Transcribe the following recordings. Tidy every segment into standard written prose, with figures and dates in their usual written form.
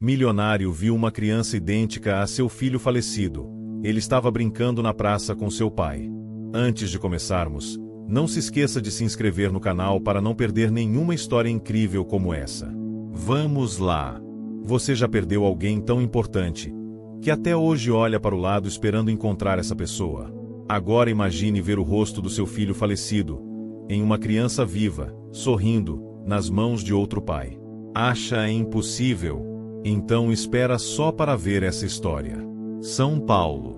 Milionário viu uma criança idêntica a seu filho falecido. Ele estava brincando na praça com seu pai. Antes de começarmos, não se esqueça de se inscrever no canal para não perder nenhuma história incrível como essa. Vamos lá! Você já perdeu alguém tão importante, que até hoje olha para o lado esperando encontrar essa pessoa? Agora imagine ver o rosto do seu filho falecido, em uma criança viva, sorrindo, nas mãos de outro pai. Acha impossível? Então espera só para ver essa história. São Paulo,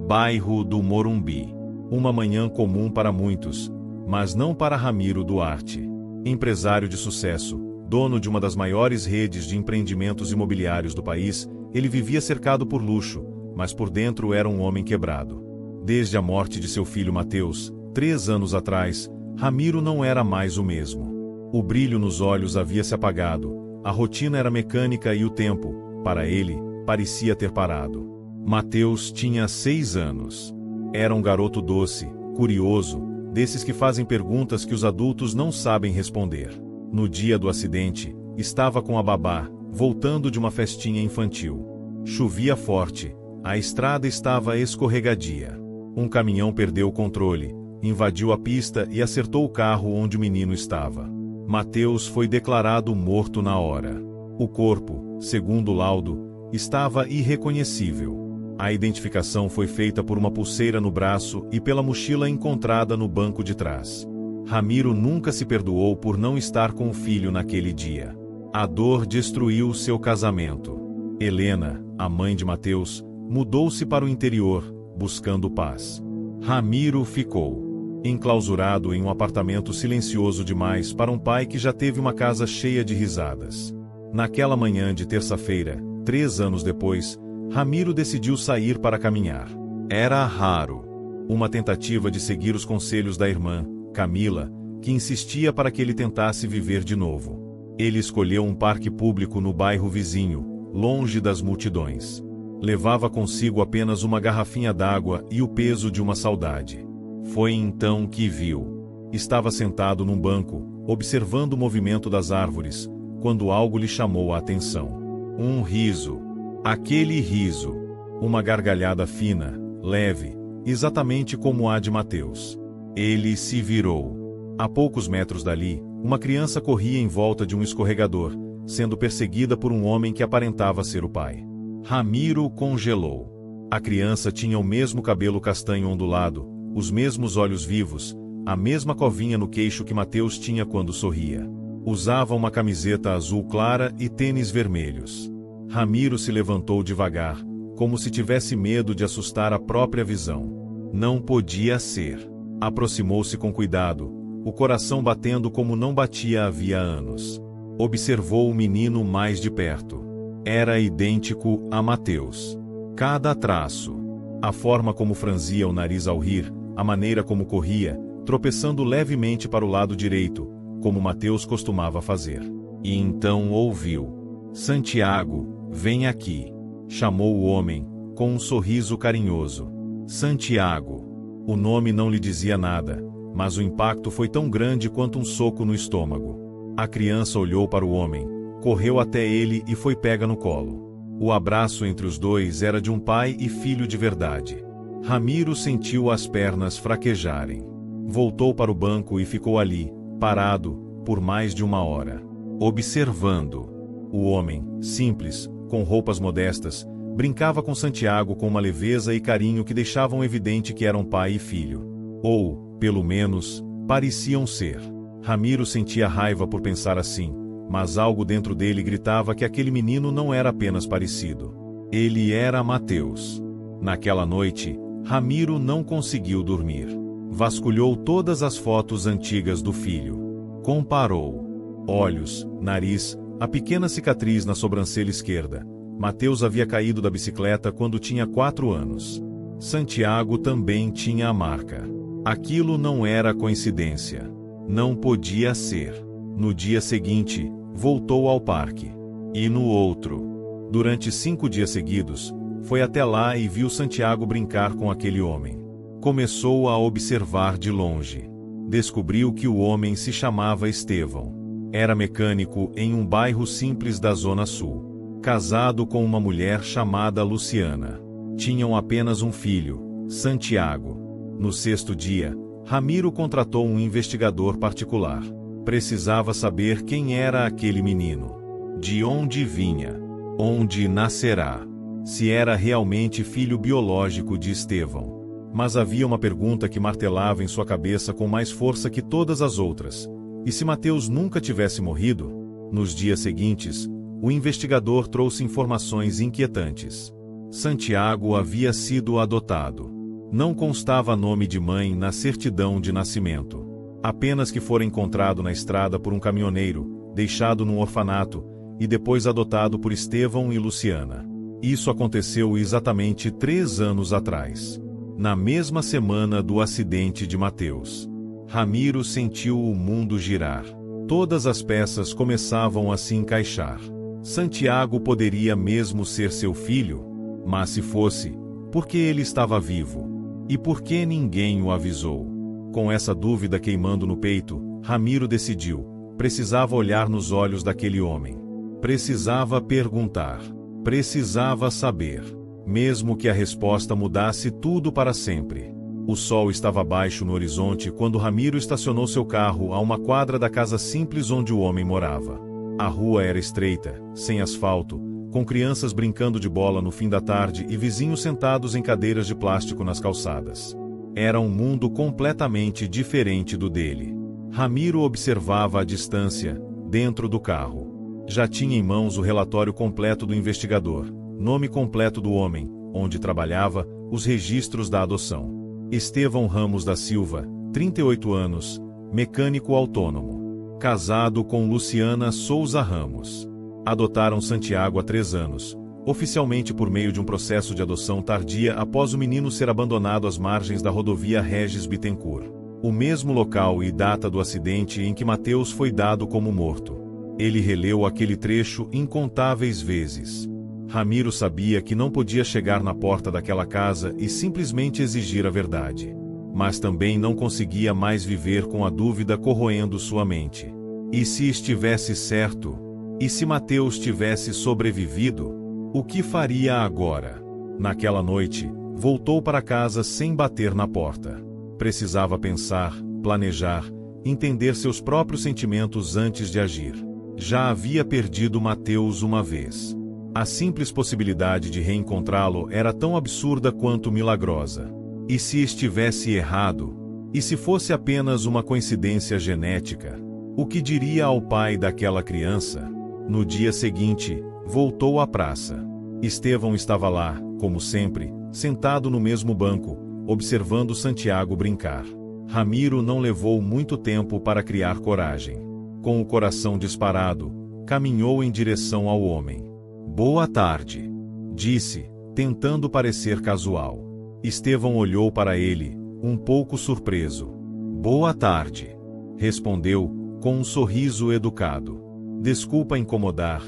bairro do Morumbi. Uma manhã comum para muitos, mas não para Ramiro Duarte. Empresário de sucesso, dono de uma das maiores redes de empreendimentos imobiliários do país, ele vivia cercado por luxo, mas por dentro era um homem quebrado. Desde a morte de seu filho Mateus, 3 anos atrás, Ramiro não era mais o mesmo. O brilho nos olhos havia se apagado, a rotina era mecânica e o tempo, para ele, parecia ter parado. Mateus tinha 6 anos. Era um garoto doce, curioso, desses que fazem perguntas que os adultos não sabem responder. No dia do acidente, estava com a babá, voltando de uma festinha infantil. Chovia forte, a estrada estava escorregadia. Um caminhão perdeu o controle, invadiu a pista e acertou o carro onde o menino estava. Mateus foi declarado morto na hora. O corpo, segundo o laudo, estava irreconhecível. A identificação foi feita por uma pulseira no braço e pela mochila encontrada no banco de trás. Ramiro nunca se perdoou por não estar com o filho naquele dia. A dor destruiu seu casamento. Helena, a mãe de Mateus, mudou-se para o interior, buscando paz. Ramiro ficou enclausurado em um apartamento silencioso demais para um pai que já teve uma casa cheia de risadas. Naquela manhã de terça-feira, 3 anos depois, Ramiro decidiu sair para caminhar. Era raro. Uma tentativa de seguir os conselhos da irmã, Camila, que insistia para que ele tentasse viver de novo. Ele escolheu um parque público no bairro vizinho, longe das multidões. Levava consigo apenas uma garrafinha d'água e o peso de uma saudade. Foi então que viu. Estava sentado num banco, observando o movimento das árvores, quando algo lhe chamou a atenção. Um riso. Aquele riso. Uma gargalhada fina, leve, exatamente como a de Mateus. Ele se virou. A poucos metros dali, uma criança corria em volta de um escorregador, sendo perseguida por um homem que aparentava ser o pai. Ramiro congelou. A criança tinha o mesmo cabelo castanho ondulado, os mesmos olhos vivos, a mesma covinha no queixo que Mateus tinha quando sorria. Usava uma camiseta azul clara e tênis vermelhos. Ramiro se levantou devagar, como se tivesse medo de assustar a própria visão. Não podia ser. Aproximou-se com cuidado, o coração batendo como não batia havia anos. Observou o menino mais de perto. Era idêntico a Mateus. Cada traço, a forma como franzia o nariz ao rir, a maneira como corria, tropeçando levemente para o lado direito, como Mateus costumava fazer. E então ouviu. Santiago, vem aqui. Chamou o homem, com um sorriso carinhoso. Santiago. O nome não lhe dizia nada, mas o impacto foi tão grande quanto um soco no estômago. A criança olhou para o homem, correu até ele e foi pega no colo. O abraço entre os dois era de um pai e filho de verdade. Ramiro sentiu as pernas fraquejarem. Voltou para o banco e ficou ali, parado, por mais de 1 hora. Observando. O homem, simples, com roupas modestas, brincava com Santiago com uma leveza e carinho que deixavam evidente que eram pai e filho. Ou, pelo menos, pareciam ser. Ramiro sentia raiva por pensar assim, mas algo dentro dele gritava que aquele menino não era apenas parecido. Ele era Mateus. Naquela noite, Ramiro não conseguiu dormir. Vasculhou todas as fotos antigas do filho. Comparou. Olhos, nariz, a pequena cicatriz na sobrancelha esquerda. Mateus havia caído da bicicleta quando tinha 4 anos. Santiago também tinha a marca. Aquilo não era coincidência. Não podia ser. No dia seguinte, voltou ao parque. E no outro. Durante 5 dias seguidos, foi até lá e viu Santiago brincar com aquele homem. Começou a observar de longe. Descobriu que o homem se chamava Estevão. Era mecânico em um bairro simples da Zona Sul. casado com uma mulher chamada Luciana. Tinham apenas um filho, Santiago. No 6º dia, Ramiro contratou um investigador particular. Precisava saber quem era aquele menino, de onde vinha, onde nascerá, se era realmente filho biológico de Estevão. Mas havia uma pergunta que martelava em sua cabeça com mais força que todas as outras: e se Mateus nunca tivesse morrido? Nos dias seguintes, o investigador trouxe informações inquietantes. Santiago havia sido adotado. Não constava nome de mãe na certidão de nascimento. Apenas que fora encontrado na estrada por um caminhoneiro, deixado num orfanato, e depois adotado por Estevão e Luciana. Isso aconteceu exatamente 3 anos atrás. Na mesma semana do acidente de Mateus. Ramiro sentiu o mundo girar. Todas as peças começavam a se encaixar. Santiago poderia mesmo ser seu filho? Mas se fosse, por que ele estava vivo? E por que ninguém o avisou? Com essa dúvida queimando no peito, Ramiro decidiu: precisava olhar nos olhos daquele homem. Precisava perguntar. Precisava saber. Mesmo que a resposta mudasse tudo para sempre. O sol estava baixo no horizonte quando Ramiro estacionou seu carro a uma quadra da casa simples onde o homem morava. A rua era estreita, sem asfalto, com crianças brincando de bola no fim da tarde e vizinhos sentados em cadeiras de plástico nas calçadas. Era um mundo completamente diferente do dele. Ramiro observava à distância, dentro do carro. Já tinha em mãos o relatório completo do investigador, nome completo do homem, onde trabalhava, os registros da adoção. Estevão Ramos da Silva, 38 anos, mecânico autônomo. Casado com Luciana Souza Ramos. Adotaram Santiago há 3 anos, oficialmente por meio de um processo de adoção tardia após o menino ser abandonado às margens da rodovia Regis Bittencourt. O mesmo local e data do acidente em que Mateus foi dado como morto. Ele releu aquele trecho incontáveis vezes. Ramiro sabia que não podia chegar na porta daquela casa e simplesmente exigir a verdade. Mas também não conseguia mais viver com a dúvida corroendo sua mente. E se estivesse certo? E se Mateus tivesse sobrevivido? O que faria agora? Naquela noite, voltou para casa sem bater na porta. Precisava pensar, planejar, entender seus próprios sentimentos antes de agir. Já havia perdido Mateus uma vez. A simples possibilidade de reencontrá-lo era tão absurda quanto milagrosa. E se estivesse errado? E se fosse apenas uma coincidência genética? O que diria ao pai daquela criança? No dia seguinte, voltou à praça. Estevão estava lá, como sempre, sentado no mesmo banco, observando Santiago brincar. Ramiro não levou muito tempo para criar coragem. Com o coração disparado, caminhou em direção ao homem. "Boa tarde", disse, tentando parecer casual. Estevão olhou para ele, um pouco surpreso. "Boa tarde", respondeu, com um sorriso educado. "Desculpa incomodar.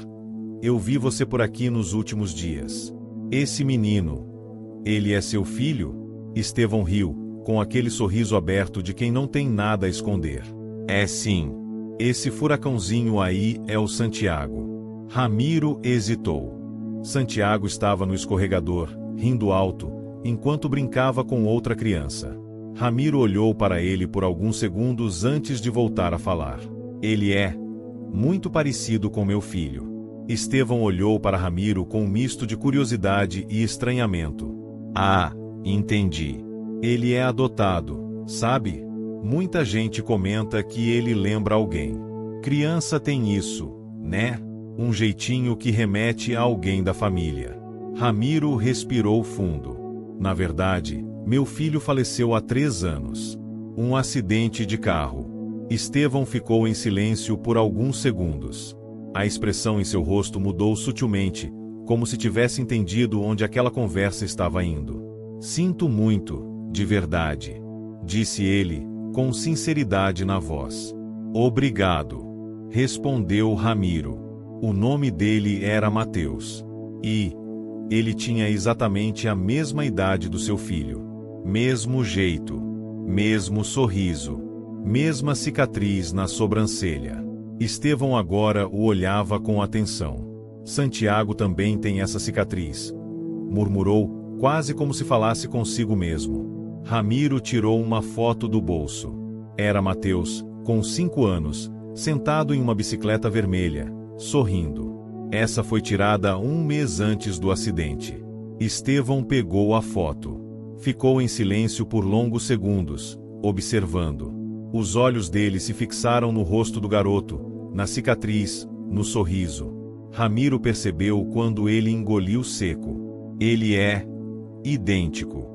Eu vi você por aqui nos últimos dias. Esse menino, ele é seu filho?" Estevão riu, com aquele sorriso aberto de quem não tem nada a esconder. "É sim. Esse furacãozinho aí é o Santiago." Ramiro hesitou. Santiago estava no escorregador, rindo alto, enquanto brincava com outra criança. Ramiro olhou para ele por alguns segundos antes de voltar a falar. "Ele é muito parecido com meu filho." Estevão olhou para Ramiro com um misto de curiosidade e estranhamento. "Ah, entendi. Ele é adotado, sabe? Muita gente comenta que ele lembra alguém. Criança tem isso, né? Um jeitinho que remete a alguém da família." Ramiro respirou fundo. "Na verdade, meu filho faleceu há 3 anos. Um acidente de carro." Estevão ficou em silêncio por alguns segundos. A expressão em seu rosto mudou sutilmente, como se tivesse entendido onde aquela conversa estava indo. "Sinto muito, de verdade", disse ele, com sinceridade na voz. "Obrigado", respondeu Ramiro. O nome dele era Mateus. E ele tinha exatamente a mesma idade do seu filho. Mesmo jeito. Mesmo sorriso. Mesma cicatriz na sobrancelha. Estevão agora o olhava com atenção. Santiago também tem essa cicatriz. Murmurou, quase como se falasse consigo mesmo. Ramiro tirou uma foto do bolso. Era Mateus, com 5 anos, sentado em uma bicicleta vermelha, sorrindo. Essa foi tirada 1 mês antes do acidente. Estevão pegou a foto. Ficou em silêncio por longos segundos, observando. Os olhos dele se fixaram no rosto do garoto, na cicatriz, no sorriso. Ramiro percebeu quando ele engoliu seco. Ele é idêntico.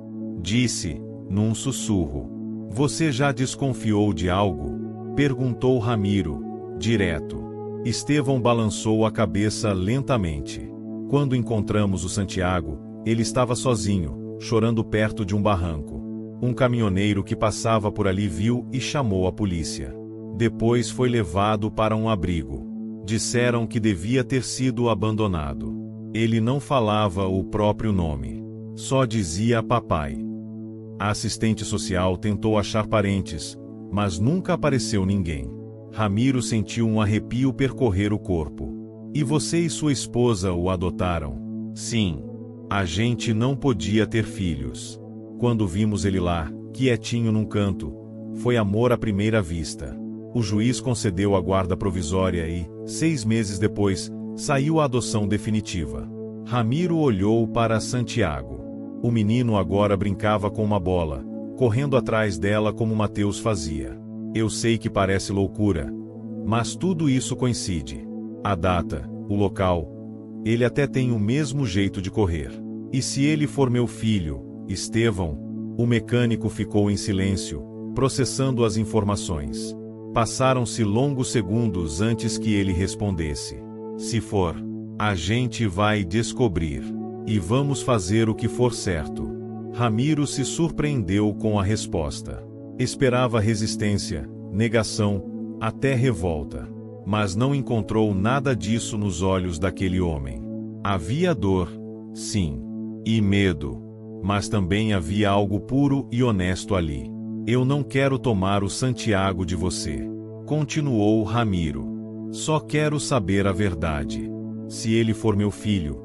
Disse, num sussurro. Você já desconfiou de algo? Perguntou Ramiro, direto. Estevão balançou a cabeça lentamente. Quando encontramos o Santiago, ele estava sozinho, chorando perto de um barranco. Um caminhoneiro que passava por ali viu e chamou a polícia. Depois foi levado para um abrigo. Disseram que devia ter sido abandonado. Ele não falava o próprio nome. Só dizia papai. A assistente social tentou achar parentes, mas nunca apareceu ninguém. Ramiro sentiu um arrepio percorrer o corpo. E você e sua esposa o adotaram? Sim. A gente não podia ter filhos. Quando vimos ele lá, quietinho num canto, foi amor à primeira vista. O juiz concedeu a guarda provisória e, 6 meses depois, saiu a adoção definitiva. Ramiro olhou para Santiago. O menino agora brincava com uma bola, correndo atrás dela como Mateus fazia. Eu sei que parece loucura, mas tudo isso coincide. A data, o local, ele até tem o mesmo jeito de correr. E se ele for meu filho, Estevão? O mecânico ficou em silêncio, processando as informações. Passaram-se longos segundos antes que ele respondesse. Se for, a gente vai descobrir. E vamos fazer o que for certo. Ramiro se surpreendeu com a resposta. Esperava resistência, negação, até revolta. Mas não encontrou nada disso nos olhos daquele homem. Havia dor, sim, e medo. Mas também havia algo puro e honesto ali. Eu não quero tomar o Santiago de você. Continuou Ramiro. Só quero saber a verdade. Se ele for meu filho,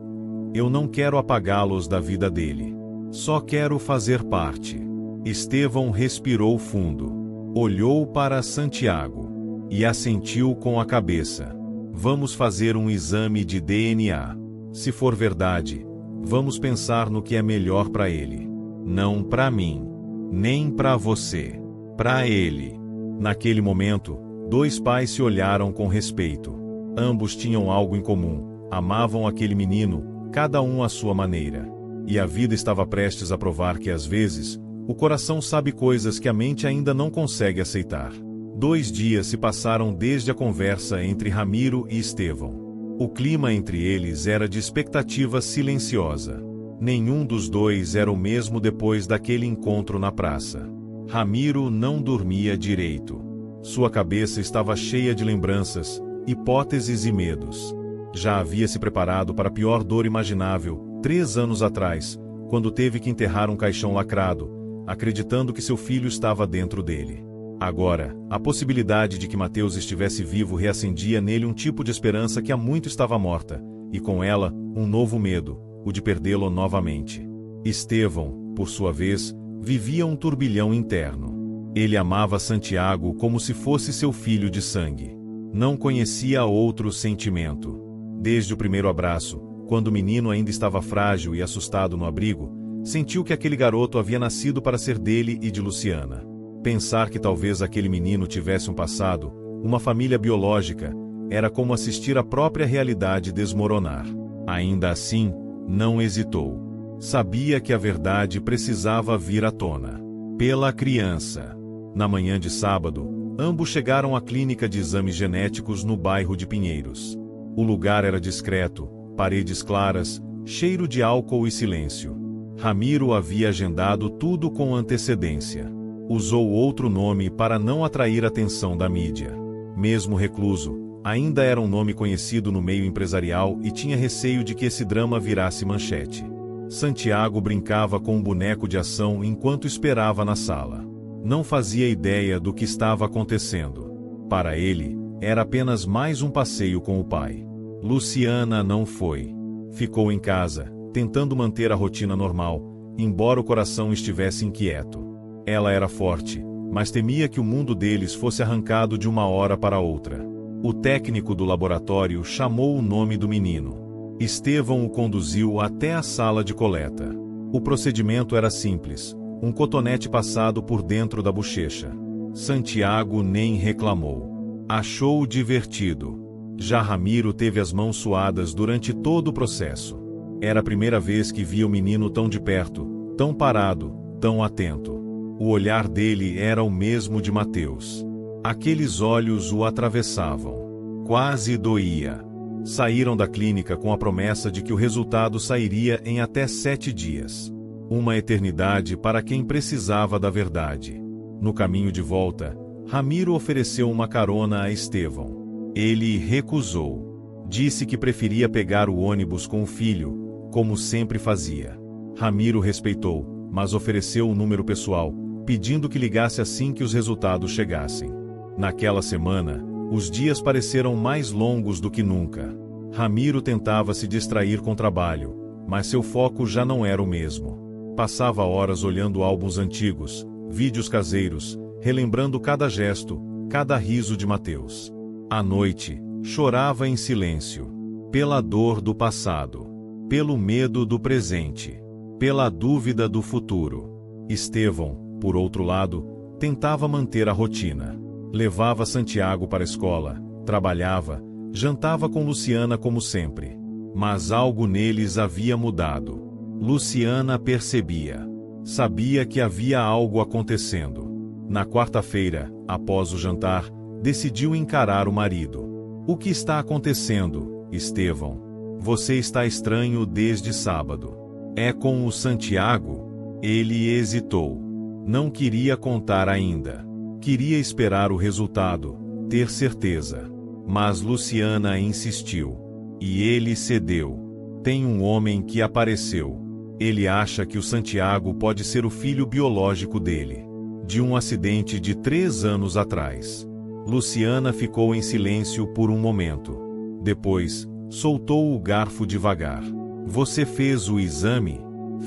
eu não quero apagá-los da vida dele. Só quero fazer parte. Estevão respirou fundo. Olhou para Santiago. E assentiu com a cabeça. Vamos fazer um exame de DNA. Se for verdade, vamos pensar no que é melhor para ele. Não para mim. Nem para você. Para ele. Naquele momento, 2 pais se olharam com respeito. Ambos tinham algo em comum. Amavam aquele menino, cada um à sua maneira. E a vida estava prestes a provar que às vezes, o coração sabe coisas que a mente ainda não consegue aceitar. 2 dias se passaram desde a conversa entre Ramiro e Estevão. O clima entre eles era de expectativa silenciosa. Nenhum dos dois era o mesmo depois daquele encontro na praça. Ramiro não dormia direito. Sua cabeça estava cheia de lembranças, hipóteses e medos. Já havia se preparado para a pior dor imaginável, 3 anos atrás, quando teve que enterrar um caixão lacrado, acreditando que seu filho estava dentro dele. Agora, a possibilidade de que Mateus estivesse vivo reacendia nele um tipo de esperança que há muito estava morta, e com ela, um novo medo, o de perdê-lo novamente. Estevão, por sua vez, vivia um turbilhão interno. Ele amava Santiago como se fosse seu filho de sangue. Não conhecia outro sentimento. Desde o primeiro abraço, quando o menino ainda estava frágil e assustado no abrigo, sentiu que aquele garoto havia nascido para ser dele e de Luciana. Pensar que talvez aquele menino tivesse um passado, uma família biológica, era como assistir a própria realidade desmoronar. Ainda assim, não hesitou. Sabia que a verdade precisava vir à tona. Pela criança. Na manhã de sábado, ambos chegaram à clínica de exames genéticos no bairro de Pinheiros. O lugar era discreto, paredes claras, cheiro de álcool e silêncio. Ramiro havia agendado tudo com antecedência. Usou outro nome para não atrair a atenção da mídia. Mesmo recluso, ainda era um nome conhecido no meio empresarial e tinha receio de que esse drama virasse manchete. Santiago brincava com um boneco de ação enquanto esperava na sala. Não fazia ideia do que estava acontecendo. Para ele, era apenas mais um passeio com o pai. Luciana não foi. Ficou em casa, tentando manter a rotina normal, embora o coração estivesse inquieto. Ela era forte, mas temia que o mundo deles fosse arrancado de uma hora para outra. O técnico do laboratório chamou o nome do menino. Estevão o conduziu até a sala de coleta. O procedimento era simples, um cotonete passado por dentro da bochecha. Santiago nem reclamou. Achou divertido. Já Ramiro teve as mãos suadas durante todo o processo. Era a primeira vez que via o menino tão de perto, tão parado, tão atento. O olhar dele era o mesmo de Mateus. Aqueles olhos o atravessavam. Quase doía. Saíram da clínica com a promessa de que o resultado sairia em até 7 dias. Uma eternidade para quem precisava da verdade. No caminho de volta, Ramiro ofereceu uma carona a Estevão. Ele recusou. Disse que preferia pegar o ônibus com o filho, como sempre fazia. Ramiro respeitou, mas ofereceu o número pessoal, pedindo que ligasse assim que os resultados chegassem. Naquela semana, os dias pareceram mais longos do que nunca. Ramiro tentava se distrair com trabalho, mas seu foco já não era o mesmo. Passava horas olhando álbuns antigos, vídeos caseiros, relembrando cada gesto, cada riso de Mateus. À noite, chorava em silêncio, pela dor do passado, pelo medo do presente, pela dúvida do futuro. Estevão, por outro lado, tentava manter a rotina. Levava Santiago para a escola, trabalhava, jantava com Luciana como sempre. Mas algo neles havia mudado. Luciana percebia. Sabia que havia algo acontecendo. Na quarta-feira, após o jantar, decidiu encarar o marido. O que está acontecendo, Estevão? Você está estranho desde sábado. É com o Santiago? Ele hesitou. Não queria contar ainda. Queria esperar o resultado, ter certeza. Mas Luciana insistiu. E ele cedeu. Tem um homem que apareceu. Ele acha que o Santiago pode ser o filho biológico dele. De um acidente de 3 anos atrás. Luciana ficou em silêncio por um momento. Depois, soltou o garfo devagar. Você fez o exame?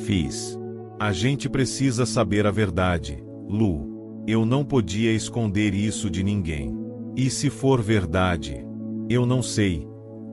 Fiz. A gente precisa saber a verdade, Lu. Eu não podia esconder isso de ninguém. E se for verdade? Eu não sei,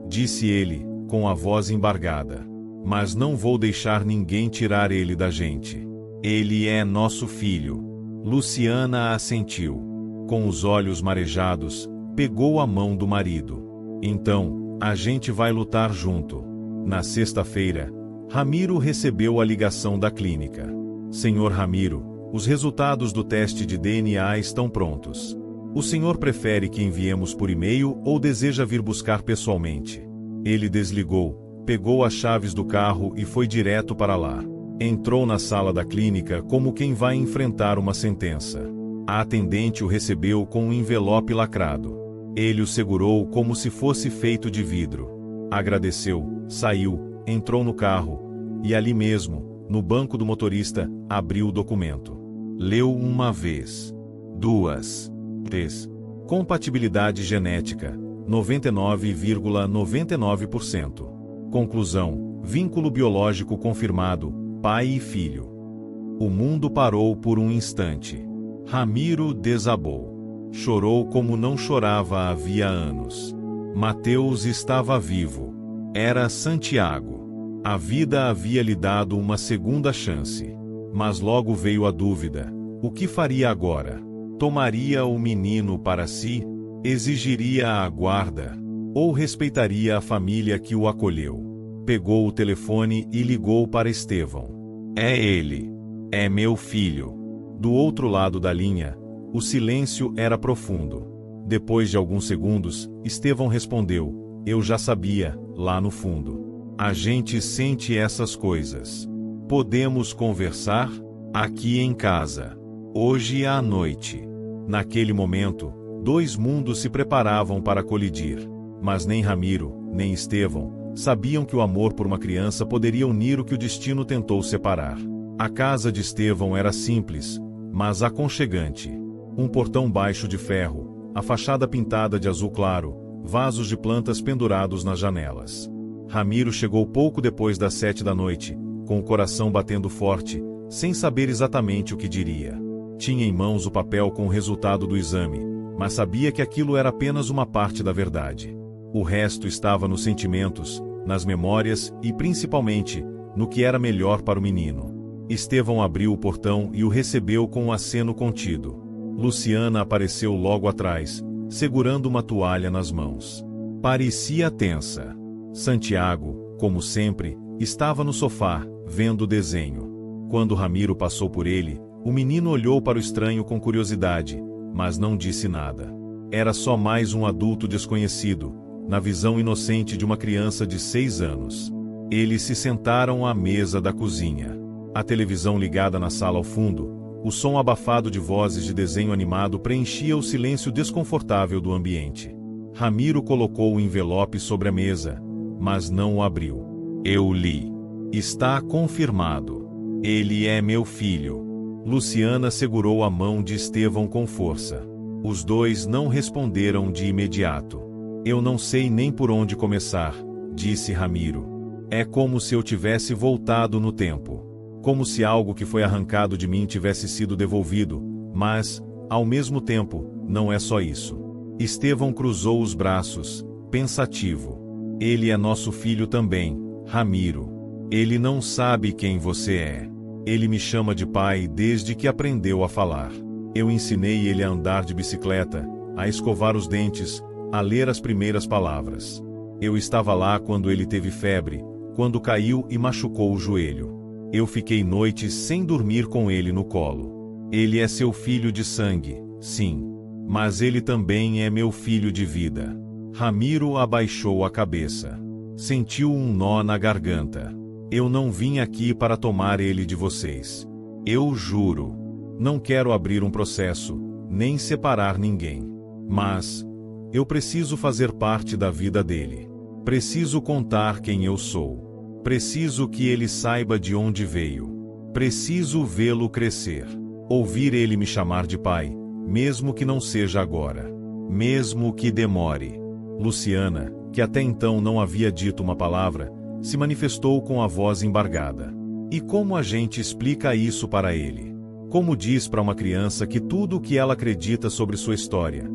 disse ele, com a voz embargada. Mas não vou deixar ninguém tirar ele da gente. Ele é nosso filho. Luciana assentiu. Com os olhos marejados, pegou a mão do marido. Então, a gente vai lutar junto. Na sexta-feira, Ramiro recebeu a ligação da clínica. Senhor Ramiro, os resultados do teste de DNA estão prontos. O senhor prefere que enviemos por e-mail ou deseja vir buscar pessoalmente? Ele desligou, pegou as chaves do carro e foi direto para lá. Entrou na sala da clínica como quem vai enfrentar uma sentença. A atendente o recebeu com um envelope lacrado. Ele o segurou como se fosse feito de vidro. Agradeceu, saiu, entrou no carro, e ali mesmo, no banco do motorista, abriu o documento. Leu uma vez. 2. 3. Compatibilidade genética, 99,99%. Conclusão, vínculo biológico confirmado, pai e filho. O mundo parou por um instante. Ramiro desabou. Chorou como não chorava havia anos. Mateus estava vivo. Era Santiago. A vida havia lhe dado uma segunda chance. Mas logo veio a dúvida. O que faria agora? Tomaria o menino para si? Exigiria a guarda? Ou respeitaria a família que o acolheu? Pegou o telefone e ligou para Estevão. É ele. É meu filho. Do outro lado da linha, o silêncio era profundo. Depois de alguns segundos, Estevão respondeu. Eu já sabia, lá no fundo. A gente sente essas coisas. Podemos conversar? Aqui em casa. Hoje à noite. Naquele momento, 2 mundos se preparavam para colidir. Mas nem Ramiro, nem Estevão, sabiam que o amor por uma criança poderia unir o que o destino tentou separar. A casa de Estevão era simples, mas aconchegante. Um portão baixo de ferro, a fachada pintada de azul claro, vasos de plantas pendurados nas janelas. Ramiro chegou pouco depois das 7 da noite, com o coração batendo forte, sem saber exatamente o que diria. Tinha em mãos o papel com o resultado do exame, mas sabia que aquilo era apenas uma parte da verdade. O resto estava nos sentimentos, nas memórias e, principalmente, no que era melhor para o menino. Estevão abriu o portão e o recebeu com um aceno contido. Luciana apareceu logo atrás, segurando uma toalha nas mãos. Parecia tensa. Santiago, como sempre, estava no sofá, vendo o desenho. Quando Ramiro passou por ele, o menino olhou para o estranho com curiosidade, mas não disse nada. Era só mais um adulto desconhecido, na visão inocente de uma criança de 6 anos. Eles se sentaram à mesa da cozinha. A televisão ligada na sala ao fundo, o som abafado de vozes de desenho animado preenchia o silêncio desconfortável do ambiente. Ramiro colocou o envelope sobre a mesa, mas não o abriu. Eu li. Está confirmado. Ele é meu filho. Luciana segurou a mão de Estevão com força. Os dois não responderam de imediato. Eu não sei nem por onde começar, disse Ramiro. É como se eu tivesse voltado no tempo. Como se algo que foi arrancado de mim tivesse sido devolvido, mas, ao mesmo tempo, não é só isso. Estevão cruzou os braços, pensativo. Ele é nosso filho também, Ramiro. Ele não sabe quem você é. Ele me chama de pai desde que aprendeu a falar. Eu ensinei ele a andar de bicicleta, a escovar os dentes, a ler as primeiras palavras. Eu estava lá quando ele teve febre, quando caiu e machucou o joelho. Eu fiquei noites sem dormir com ele no colo. Ele é seu filho de sangue, sim. Mas ele também é meu filho de vida. Ramiro abaixou a cabeça. Sentiu um nó na garganta. Eu não vim aqui para tomar ele de vocês. Eu juro. Não quero abrir um processo, nem separar ninguém. Mas eu preciso fazer parte da vida dele. Preciso contar quem eu sou. Preciso que ele saiba de onde veio. Preciso vê-lo crescer. Ouvir ele me chamar de pai, mesmo que não seja agora. Mesmo que demore. Luciana, que até então não havia dito uma palavra, se manifestou com a voz embargada. E como a gente explica isso para ele? Como diz para uma criança que tudo o que ela acredita sobre sua história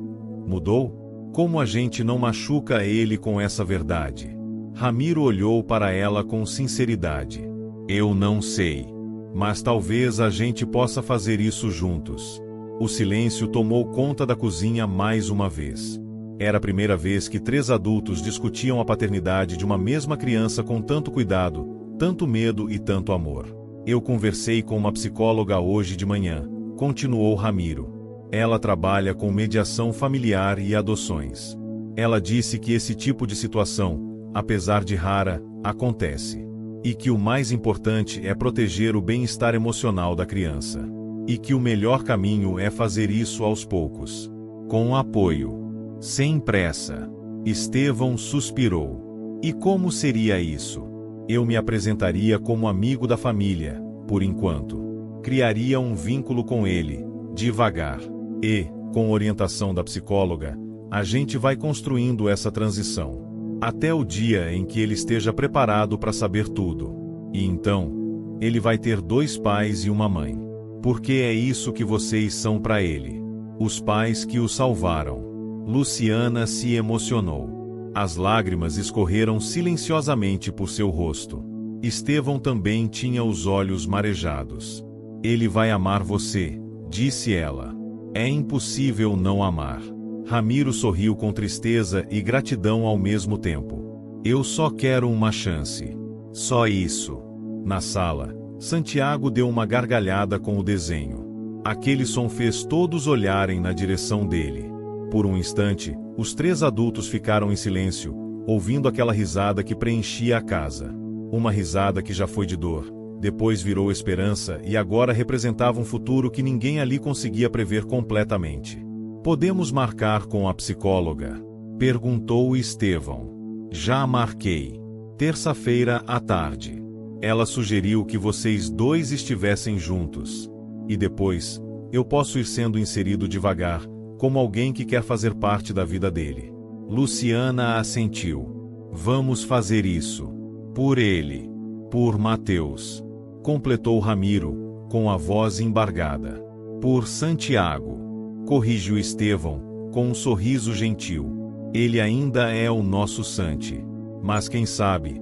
mudou? Como a gente não machuca ele com essa verdade? Ramiro olhou para ela com sinceridade. Eu não sei. Mas talvez a gente possa fazer isso juntos. O silêncio tomou conta da cozinha mais uma vez. Era a primeira vez que 3 adultos discutiam a paternidade de uma mesma criança com tanto cuidado, tanto medo e tanto amor. Eu conversei com uma psicóloga hoje de manhã, continuou Ramiro. Ela trabalha com mediação familiar e adoções. Ela disse que esse tipo de situação, apesar de rara, acontece. E que o mais importante é proteger o bem-estar emocional da criança. E que o melhor caminho é fazer isso aos poucos. Com apoio. Sem pressa. Estevão suspirou. E como seria isso? Eu me apresentaria como amigo da família, por enquanto. Criaria um vínculo com ele, devagar. E, com orientação da psicóloga, a gente vai construindo essa transição. Até o dia em que ele esteja preparado para saber tudo. E então, ele vai ter 2 pais e uma mãe. Porque é isso que vocês são para ele. Os pais que o salvaram. Luciana se emocionou. As lágrimas escorreram silenciosamente por seu rosto. Estevão também tinha os olhos marejados. Ele vai amar você, disse ela. É impossível não amar. Ramiro sorriu com tristeza e gratidão ao mesmo tempo. Eu só quero uma chance. Só isso. Na sala, Santiago deu uma gargalhada com o desenho. Aquele som fez todos olharem na direção dele. Por um instante, os 3 adultos ficaram em silêncio, ouvindo aquela risada que preenchia a casa. Uma risada que já foi de dor, depois virou esperança e agora representava um futuro que ninguém ali conseguia prever completamente. Podemos marcar com a psicóloga? Perguntou Estevão. Já marquei. Terça-feira à tarde. Ela sugeriu que vocês 2 estivessem juntos. E depois, eu posso ir sendo inserido devagar, como alguém que quer fazer parte da vida dele. Luciana assentiu. Vamos fazer isso. Por ele. Por Mateus. Completou Ramiro, com a voz embargada. Por Santiago. Corrigiu Estevão, com um sorriso gentil. Ele ainda é o nosso Santi. Mas quem sabe,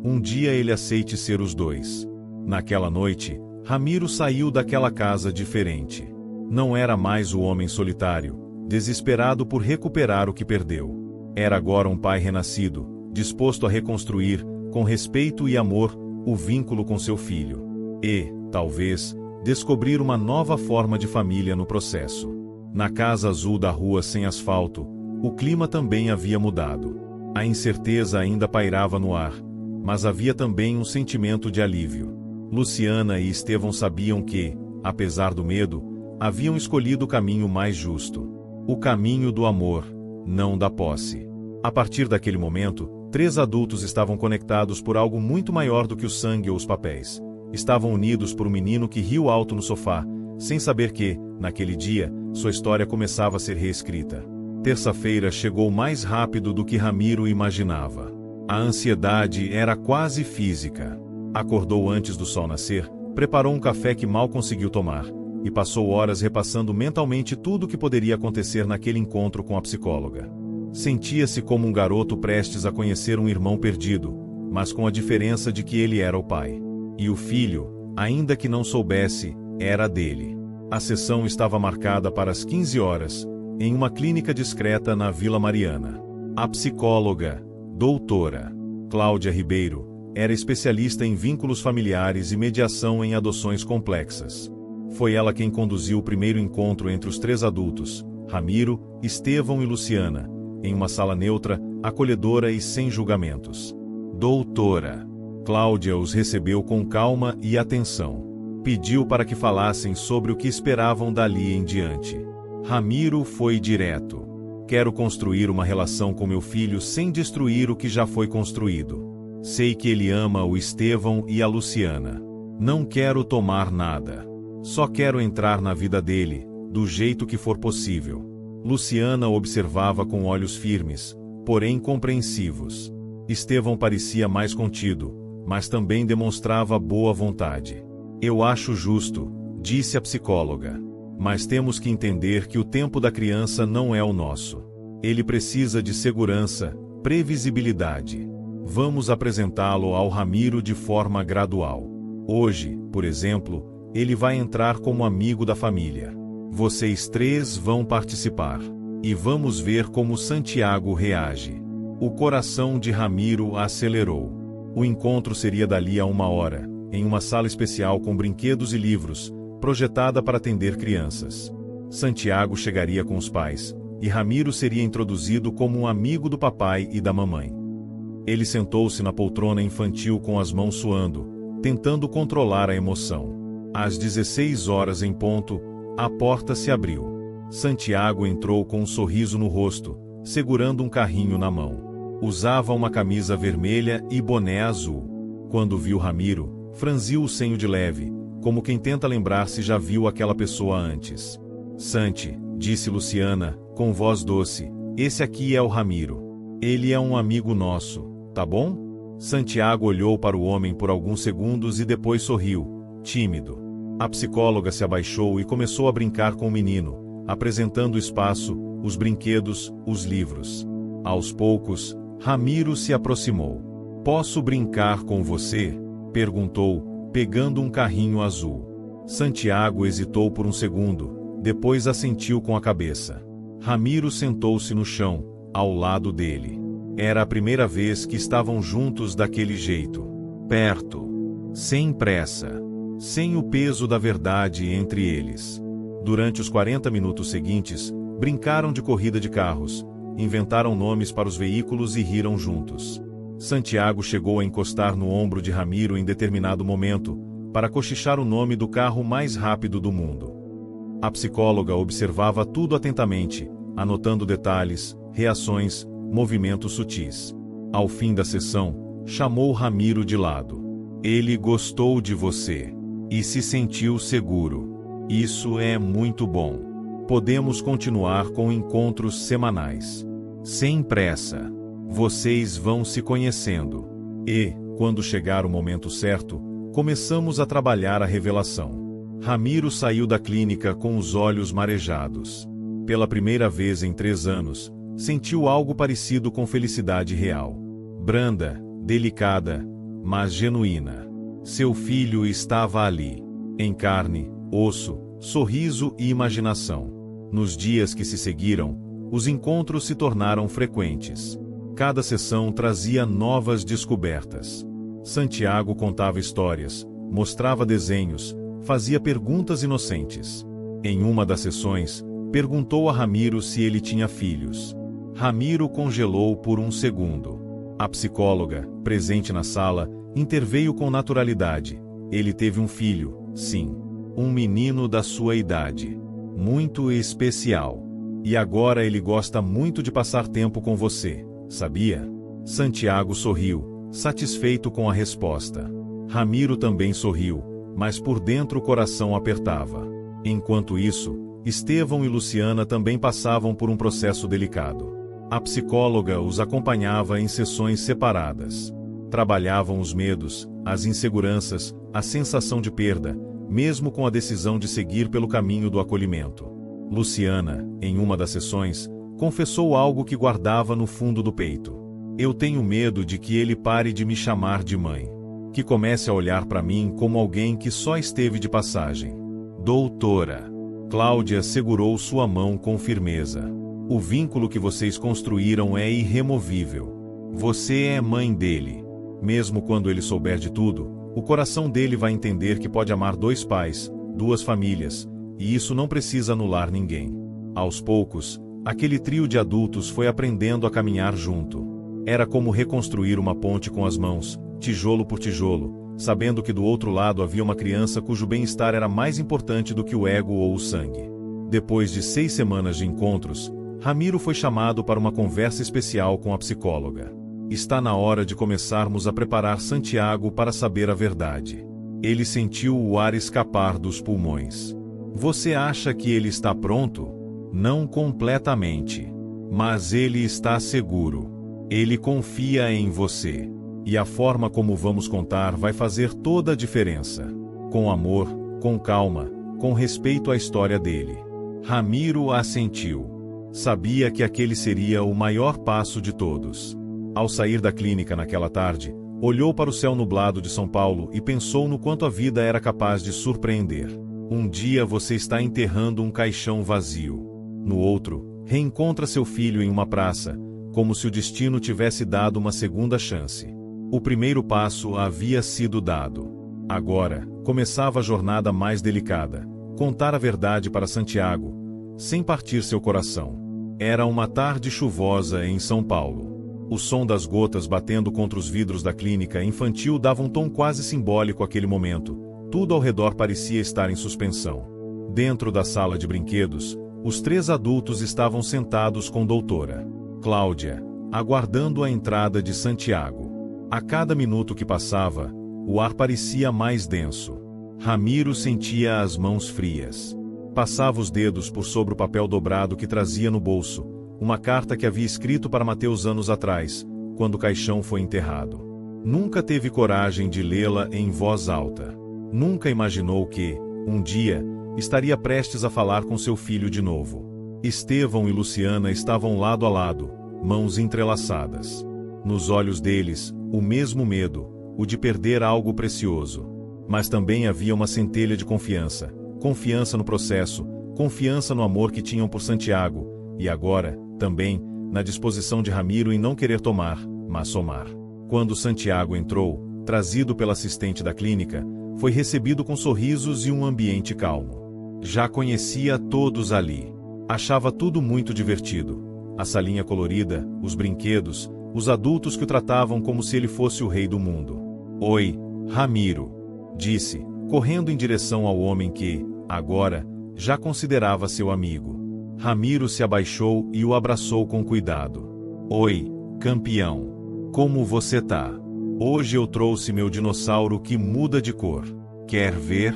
um dia ele aceite ser os dois. Naquela noite, Ramiro saiu daquela casa diferente. Não era mais o homem solitário, desesperado por recuperar o que perdeu. Era agora um pai renascido, disposto a reconstruir, com respeito e amor, o vínculo com seu filho. E, talvez, descobrir uma nova forma de família no processo. Na casa azul da rua sem asfalto, o clima também havia mudado. A incerteza ainda pairava no ar, mas havia também um sentimento de alívio. Luciana e Estevão sabiam que, apesar do medo, haviam escolhido o caminho mais justo. O caminho do amor, não da posse. A partir daquele momento, 3 adultos estavam conectados por algo muito maior do que o sangue ou os papéis. Estavam unidos por um menino que riu alto no sofá, sem saber que, naquele dia, sua história começava a ser reescrita. Terça-feira chegou mais rápido do que Ramiro imaginava. A ansiedade era quase física. Acordou antes do sol nascer, preparou um café que mal conseguiu tomar, e passou horas repassando mentalmente tudo o que poderia acontecer naquele encontro com a psicóloga. Sentia-se como um garoto prestes a conhecer um irmão perdido, mas com a diferença de que ele era o pai. E o filho, ainda que não soubesse, era dele. A sessão estava marcada para as 15 horas, em uma clínica discreta na Vila Mariana. A psicóloga, doutora Cláudia Ribeiro, era especialista em vínculos familiares e mediação em adoções complexas. Foi ela quem conduziu o primeiro encontro entre os 3 adultos, Ramiro, Estevão e Luciana, em uma sala neutra, acolhedora e sem julgamentos. Doutora Cláudia os recebeu com calma e atenção. Pediu para que falassem sobre o que esperavam dali em diante. Ramiro foi direto. Quero construir uma relação com meu filho sem destruir o que já foi construído. Sei que ele ama o Estevão e a Luciana. Não quero tomar nada. Só quero entrar na vida dele, do jeito que for possível. Luciana observava com olhos firmes, porém compreensivos. Estevão parecia mais contido, mas também demonstrava boa vontade. Eu acho justo, disse a psicóloga. Mas temos que entender que o tempo da criança não é o nosso. Ele precisa de segurança, previsibilidade. Vamos apresentá-lo ao Ramiro de forma gradual. Hoje, por exemplo, ele vai entrar como amigo da família. Vocês 3 vão participar. E vamos ver como Santiago reage. O coração de Ramiro acelerou. O encontro seria dali a 1 hora, em uma sala especial com brinquedos e livros, projetada para atender crianças. Santiago chegaria com os pais, e Ramiro seria introduzido como um amigo do papai e da mamãe. Ele sentou-se na poltrona infantil com as mãos suando, tentando controlar a emoção. Às 16 horas em ponto, a porta se abriu. Santiago entrou com um sorriso no rosto, segurando um carrinho na mão. Usava uma camisa vermelha e boné azul. Quando viu Ramiro, franziu o senho de leve, como quem tenta lembrar se já viu aquela pessoa antes. Santi, disse Luciana, com voz doce, esse aqui é o Ramiro. Ele é um amigo nosso, tá bom? Santiago olhou para o homem por alguns segundos e depois sorriu, tímido. A psicóloga se abaixou e começou a brincar com o menino, apresentando o espaço, os brinquedos, os livros. Aos poucos, Ramiro se aproximou. Posso brincar com você? Perguntou, pegando um carrinho azul. Santiago hesitou por um segundo, depois assentiu com a cabeça. Ramiro sentou-se no chão, ao lado dele. Era a primeira vez que estavam juntos daquele jeito. Perto. Sem pressa. Sem o peso da verdade entre eles. Durante os 40 minutos seguintes, brincaram de corrida de carros, inventaram nomes para os veículos e riram juntos. Santiago chegou a encostar no ombro de Ramiro em determinado momento, para cochichar o nome do carro mais rápido do mundo. A psicóloga observava tudo atentamente, anotando detalhes, reações, movimentos sutis. Ao fim da sessão, chamou Ramiro de lado. Ele gostou de você. E se sentiu seguro. Isso é muito bom. Podemos continuar com encontros semanais. Sem pressa. Vocês vão se conhecendo. E, quando chegar o momento certo, começamos a trabalhar a revelação. Ramiro saiu da clínica com os olhos marejados. Pela primeira vez em 3 anos, sentiu algo parecido com felicidade real. Branda, delicada, mas genuína. Seu filho estava ali. Em carne, osso, sorriso e imaginação. Nos dias que se seguiram, os encontros se tornaram frequentes. Cada sessão trazia novas descobertas. Santiago contava histórias, mostrava desenhos, fazia perguntas inocentes. Em uma das sessões, perguntou a Ramiro se ele tinha filhos. Ramiro congelou por um segundo. A psicóloga, presente na sala, interveio com naturalidade. Ele teve um filho, sim. Um menino da sua idade. Muito especial. E agora ele gosta muito de passar tempo com você, sabia? Santiago sorriu, satisfeito com a resposta. Ramiro também sorriu, mas por dentro o coração apertava. Enquanto isso, Estevão e Luciana também passavam por um processo delicado. A psicóloga os acompanhava em sessões separadas. Trabalhavam os medos, as inseguranças, a sensação de perda, mesmo com a decisão de seguir pelo caminho do acolhimento. Luciana, em uma das sessões, confessou algo que guardava no fundo do peito. Eu tenho medo de que ele pare de me chamar de mãe. Que comece a olhar para mim como alguém que só esteve de passagem. Doutora. Cláudia segurou sua mão com firmeza. O vínculo que vocês construíram é irremovível. Você é mãe dele. Mesmo quando ele souber de tudo, o coração dele vai entender que pode amar 2 pais, 2 famílias, e isso não precisa anular ninguém. Aos poucos, aquele trio de adultos foi aprendendo a caminhar junto. Era como reconstruir uma ponte com as mãos, tijolo por tijolo, sabendo que do outro lado havia uma criança cujo bem-estar era mais importante do que o ego ou o sangue. Depois de 6 semanas de encontros, Ramiro foi chamado para uma conversa especial com a psicóloga. Está na hora de começarmos a preparar Santiago para saber a verdade. Ele sentiu o ar escapar dos pulmões. Você acha que ele está pronto? Não completamente. Mas ele está seguro. Ele confia em você. E a forma como vamos contar vai fazer toda a diferença. Com amor, com calma, com respeito à história dele. Ramiro assentiu. Sabia que aquele seria o maior passo de todos. Ao sair da clínica naquela tarde, olhou para o céu nublado de São Paulo e pensou no quanto a vida era capaz de surpreender. Um dia você está enterrando um caixão vazio. No outro, reencontra seu filho em uma praça, como se o destino tivesse dado uma segunda chance. O primeiro passo havia sido dado. Agora, começava a jornada mais delicada. Contar a verdade para Santiago, sem partir seu coração. Era uma tarde chuvosa em São Paulo. O som das gotas batendo contra os vidros da clínica infantil dava um tom quase simbólico àquele momento. Tudo ao redor parecia estar em suspensão. Dentro da sala de brinquedos, os 3 adultos estavam sentados com doutora Cláudia, aguardando a entrada de Santiago. A cada minuto que passava, o ar parecia mais denso. Ramiro sentia as mãos frias. Passava os dedos por sobre o papel dobrado que trazia no bolso, uma carta que havia escrito para Mateus anos atrás, quando o caixão foi enterrado. Nunca teve coragem de lê-la em voz alta. Nunca imaginou que, um dia, estaria prestes a falar com seu filho de novo. Estevão e Luciana estavam lado a lado, mãos entrelaçadas. Nos olhos deles, o mesmo medo, o de perder algo precioso. Mas também havia uma centelha de confiança. Confiança no processo, confiança no amor que tinham por Santiago, e agora, também, na disposição de Ramiro em não querer tomar, mas somar. Quando Santiago entrou, trazido pela assistente da clínica, foi recebido com sorrisos e um ambiente calmo. Já conhecia todos ali. Achava tudo muito divertido. A salinha colorida, os brinquedos, os adultos que o tratavam como se ele fosse o rei do mundo. Oi, Ramiro, disse, correndo em direção ao homem que, agora, já considerava seu amigo. Ramiro se abaixou e o abraçou com cuidado. Oi, campeão. Como você tá? Hoje eu trouxe meu dinossauro que muda de cor. Quer ver?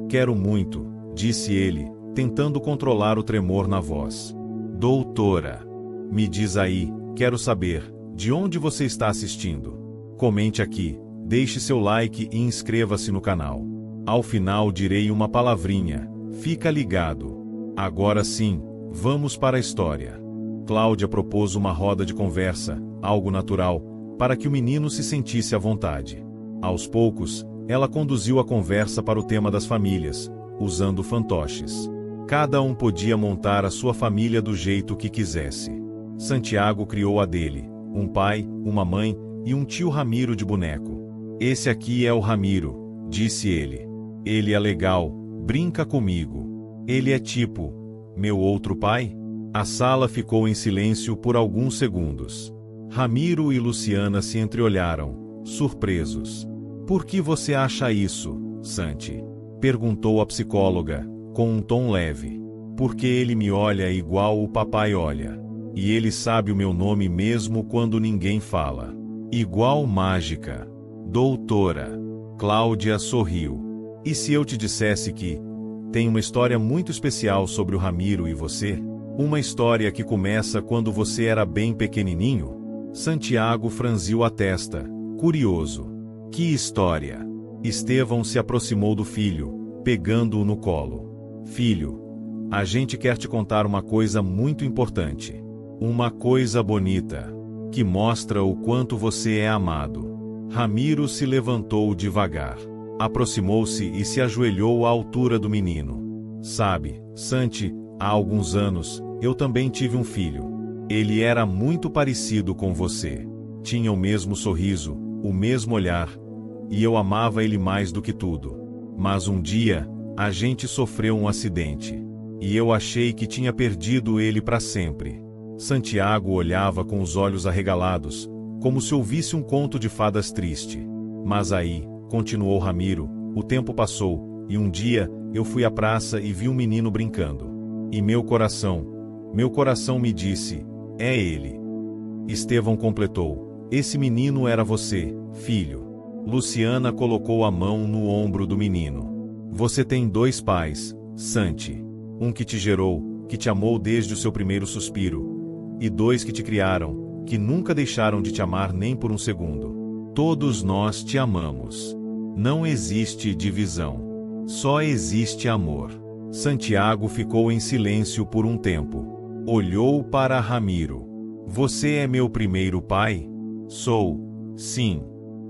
Quero muito, disse ele, tentando controlar o tremor na voz. Doutora. Me diz aí, quero saber, de onde você está assistindo? Comente aqui, deixe seu like e inscreva-se no canal. Ao final direi uma palavrinha, fica ligado. Agora sim, vamos para a história. Cláudia propôs uma roda de conversa, algo natural, para que o menino se sentisse à vontade. Aos poucos, ela conduziu a conversa para o tema das famílias, usando fantoches. Cada um podia montar a sua família do jeito que quisesse. Santiago criou a dele, um pai, uma mãe e um tio Ramiro de boneco. Esse aqui é o Ramiro, disse ele. Ele é legal, brinca comigo. Ele é tipo, meu outro pai? A sala ficou em silêncio por alguns segundos. Ramiro e Luciana se entreolharam, surpresos. Por que você acha isso, Santi? Perguntou a psicóloga, com um tom leve. Porque ele me olha igual o papai olha. E ele sabe o meu nome mesmo quando ninguém fala. Igual mágica. Doutora. Cláudia sorriu. E se eu te dissesse que tem uma história muito especial sobre o Ramiro e você? Uma história que começa quando você era bem pequenininho? Santiago franziu a testa, curioso. Que história? Estevão se aproximou do filho, pegando-o no colo. Filho, a gente quer te contar uma coisa muito importante. Uma coisa bonita, que mostra o quanto você é amado. Ramiro se levantou devagar. Aproximou-se e se ajoelhou à altura do menino. Sabe, Santi, há alguns anos, eu também tive um filho. Ele era muito parecido com você. Tinha o mesmo sorriso, o mesmo olhar, e eu amava ele mais do que tudo. Mas um dia, a gente sofreu um acidente. E eu achei que tinha perdido ele para sempre. Santiago olhava com os olhos arregalados, como se ouvisse um conto de fadas triste. Mas aí, continuou Ramiro, o tempo passou, e um dia, eu fui à praça e vi um menino brincando. E meu coração me disse, é ele. Estevão completou, esse menino era você, filho. Luciana colocou a mão no ombro do menino. Você tem dois pais, Santi. Um que te gerou, que te amou desde o seu primeiro suspiro. E dois que te criaram, que nunca deixaram de te amar nem por um segundo. Todos nós te amamos. Não existe divisão. Só existe amor. Santiago ficou em silêncio por um tempo. Olhou para Ramiro. Você é meu primeiro pai? Sou. Sim.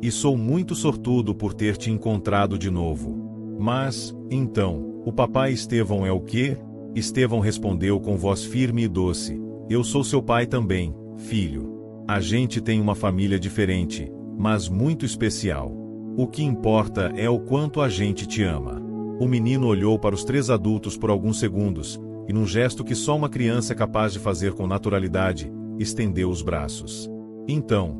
E sou muito sortudo por ter te encontrado de novo. Mas, então, o papai Estevão é o quê? Estevão respondeu com voz firme e doce. Eu sou seu pai também, filho. A gente tem uma família diferente, mas muito especial. O que importa é o quanto a gente te ama. O menino olhou para os três adultos por alguns segundos, e num gesto que só uma criança é capaz de fazer com naturalidade, estendeu os braços. Então,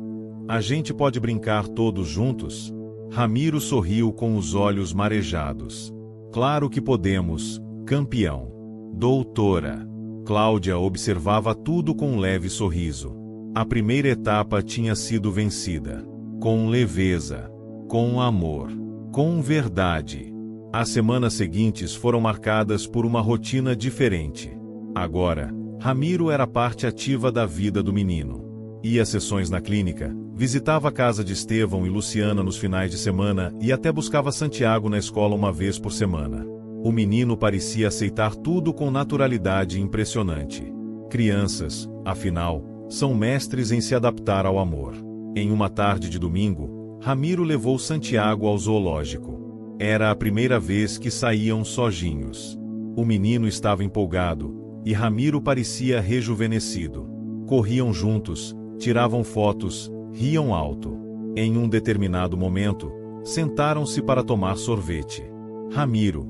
a gente pode brincar todos juntos? Ramiro sorriu com os olhos marejados. Claro que podemos, campeão. Doutora. Cláudia observava tudo com um leve sorriso. A primeira etapa tinha sido vencida. Com leveza. Com amor. Com verdade. As semanas seguintes foram marcadas por uma rotina diferente. Agora, Ramiro era parte ativa da vida do menino. Ia às sessões na clínica, visitava a casa de Estevão e Luciana nos finais de semana e até buscava Santiago na escola uma vez por semana. O menino parecia aceitar tudo com naturalidade impressionante. Crianças, afinal, são mestres em se adaptar ao amor. Em uma tarde de domingo, Ramiro levou Santiago ao zoológico. Era a primeira vez que saíam sozinhos. O menino estava empolgado, e Ramiro parecia rejuvenescido. Corriam juntos, tiravam fotos, riam alto. Em um determinado momento, sentaram-se para tomar sorvete. Ramiro,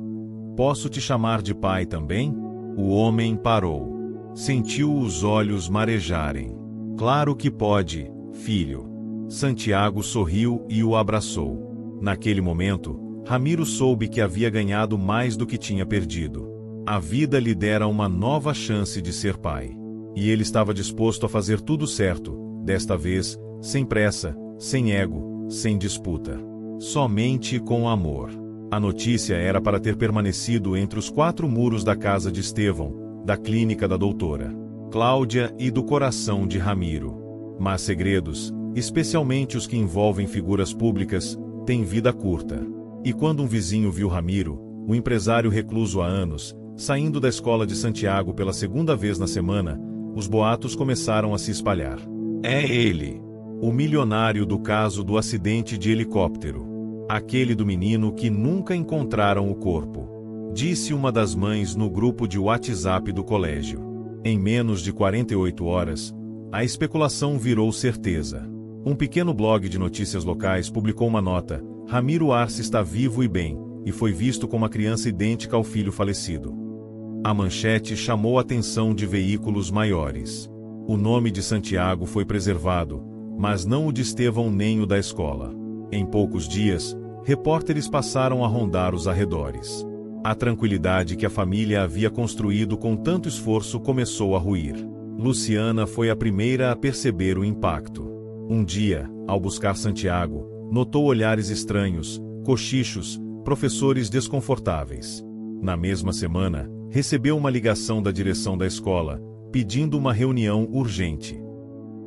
posso te chamar de pai também? O homem parou. Sentiu os olhos marejarem. Claro que pode, filho. Santiago sorriu e o abraçou. Naquele momento, Ramiro soube que havia ganhado mais do que tinha perdido. A vida lhe dera uma nova chance de ser pai. E ele estava disposto a fazer tudo certo, desta vez, sem pressa, sem ego, sem disputa. Somente com amor. A notícia era para ter permanecido entre os quatro muros da casa de Estevão, da clínica da doutora. Cláudia e do coração de Ramiro. Mas segredos, especialmente os que envolvem figuras públicas, têm vida curta. E quando um vizinho viu Ramiro, o empresário recluso há anos, saindo da escola de Santiago pela segunda vez na semana, os boatos começaram a se espalhar. É ele! O milionário do caso do acidente de helicóptero. Aquele do menino que nunca encontraram o corpo. Disse uma das mães no grupo de WhatsApp do colégio. Em menos de 48 horas, a especulação virou certeza. Um pequeno blog de notícias locais publicou uma nota: Ramiro Arce está vivo e bem, e foi visto com uma criança idêntica ao filho falecido. A manchete chamou a atenção de veículos maiores. O nome de Santiago foi preservado, mas não o de Estevão nem o da escola. Em poucos dias, repórteres passaram a rondar os arredores. A tranquilidade que a família havia construído com tanto esforço começou a ruir. Luciana foi a primeira a perceber o impacto. Um dia, ao buscar Santiago, notou olhares estranhos, cochichos, professores desconfortáveis. Na mesma semana, recebeu uma ligação da direção da escola, pedindo uma reunião urgente.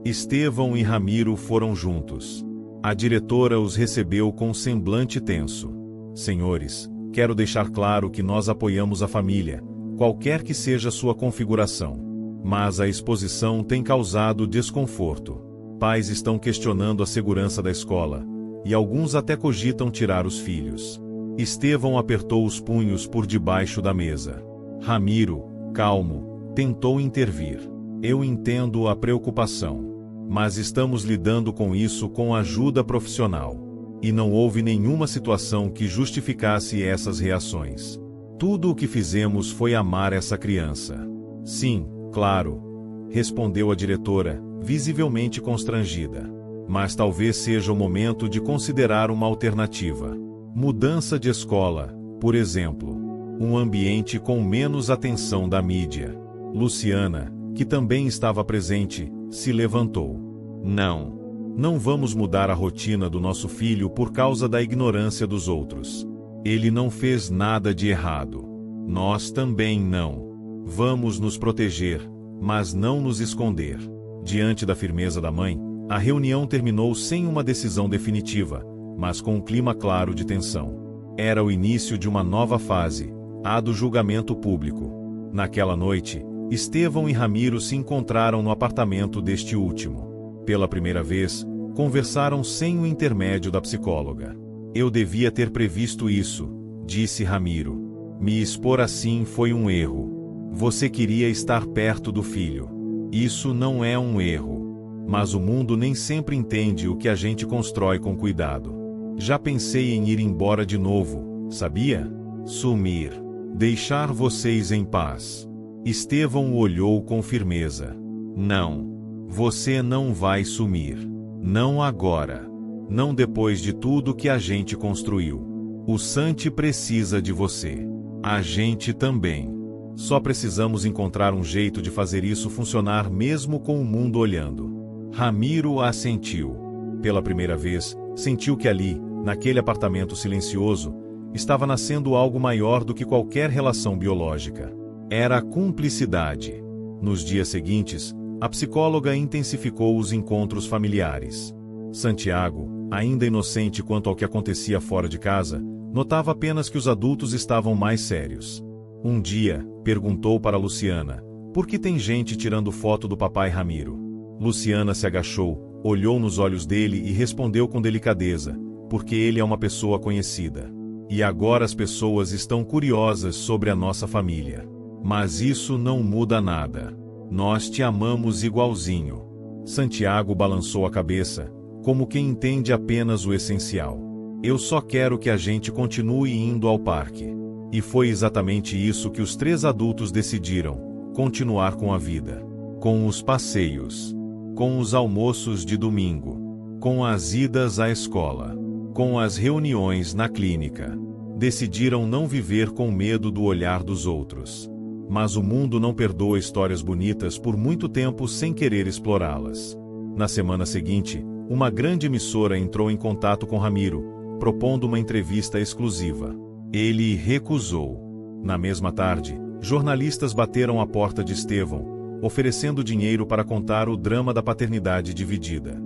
Estevão e Ramiro foram juntos. A diretora os recebeu com um semblante tenso. Senhores, quero deixar claro que nós apoiamos a família, qualquer que seja sua configuração. Mas a exposição tem causado desconforto. Pais estão questionando a segurança da escola, e alguns até cogitam tirar os filhos. Estevão apertou os punhos por debaixo da mesa. Ramiro, calmo, tentou intervir. Eu entendo a preocupação, mas estamos lidando com isso com ajuda profissional. E não houve nenhuma situação que justificasse essas reações. Tudo o que fizemos foi amar essa criança. Sim, claro, respondeu a diretora, visivelmente constrangida. Mas talvez seja o momento de considerar uma alternativa. Mudança de escola, por exemplo. Um ambiente com menos atenção da mídia. Luciana, que também estava presente, se levantou. Não vamos mudar a rotina do nosso filho por causa da ignorância dos outros. Ele não fez nada de errado. Nós também não. Vamos nos proteger, mas não nos esconder. Diante da firmeza da mãe, a reunião terminou sem uma decisão definitiva, mas com um clima claro de tensão. Era o início de uma nova fase, a do julgamento público. Naquela noite, Estevão e Ramiro se encontraram no apartamento deste último. Pela primeira vez, conversaram sem o intermédio da psicóloga. Eu devia ter previsto isso, disse Ramiro. Me expor assim foi um erro. Você queria estar perto do filho. Isso não é um erro. Mas o mundo nem sempre entende o que a gente constrói com cuidado. Já pensei em ir embora de novo, sabia? Sumir. Deixar vocês em paz. Estevão o olhou com firmeza. Não. Você não vai sumir. Não agora. Não depois de tudo que a gente construiu. O Santi precisa de você. A gente também. Só precisamos encontrar um jeito de fazer isso funcionar mesmo com o mundo olhando. Ramiro assentiu. Pela primeira vez, sentiu que ali, naquele apartamento silencioso, estava nascendo algo maior do que qualquer relação biológica. Era a cumplicidade. Nos dias seguintes, a psicóloga intensificou os encontros familiares. Santiago, ainda inocente quanto ao que acontecia fora de casa, notava apenas que os adultos estavam mais sérios. Um dia, perguntou para Luciana: por que tem gente tirando foto do papai Ramiro? Luciana se agachou, olhou nos olhos dele e respondeu com delicadeza: porque ele é uma pessoa conhecida. E agora as pessoas estão curiosas sobre a nossa família. Mas isso não muda nada. Nós te amamos igualzinho. Santiago balançou a cabeça, como quem entende apenas o essencial. Eu só quero que a gente continue indo ao parque. E foi exatamente isso que os três adultos decidiram: continuar com a vida. Com os passeios. Com os almoços de domingo. Com as idas à escola. Com as reuniões na clínica. Decidiram não viver com medo do olhar dos outros. Mas o mundo não perdoa histórias bonitas por muito tempo sem querer explorá-las. Na semana seguinte, uma grande emissora entrou em contato com Ramiro, propondo uma entrevista exclusiva. Ele recusou. Na mesma tarde, jornalistas bateram à porta de Estevão, oferecendo dinheiro para contar o drama da paternidade dividida.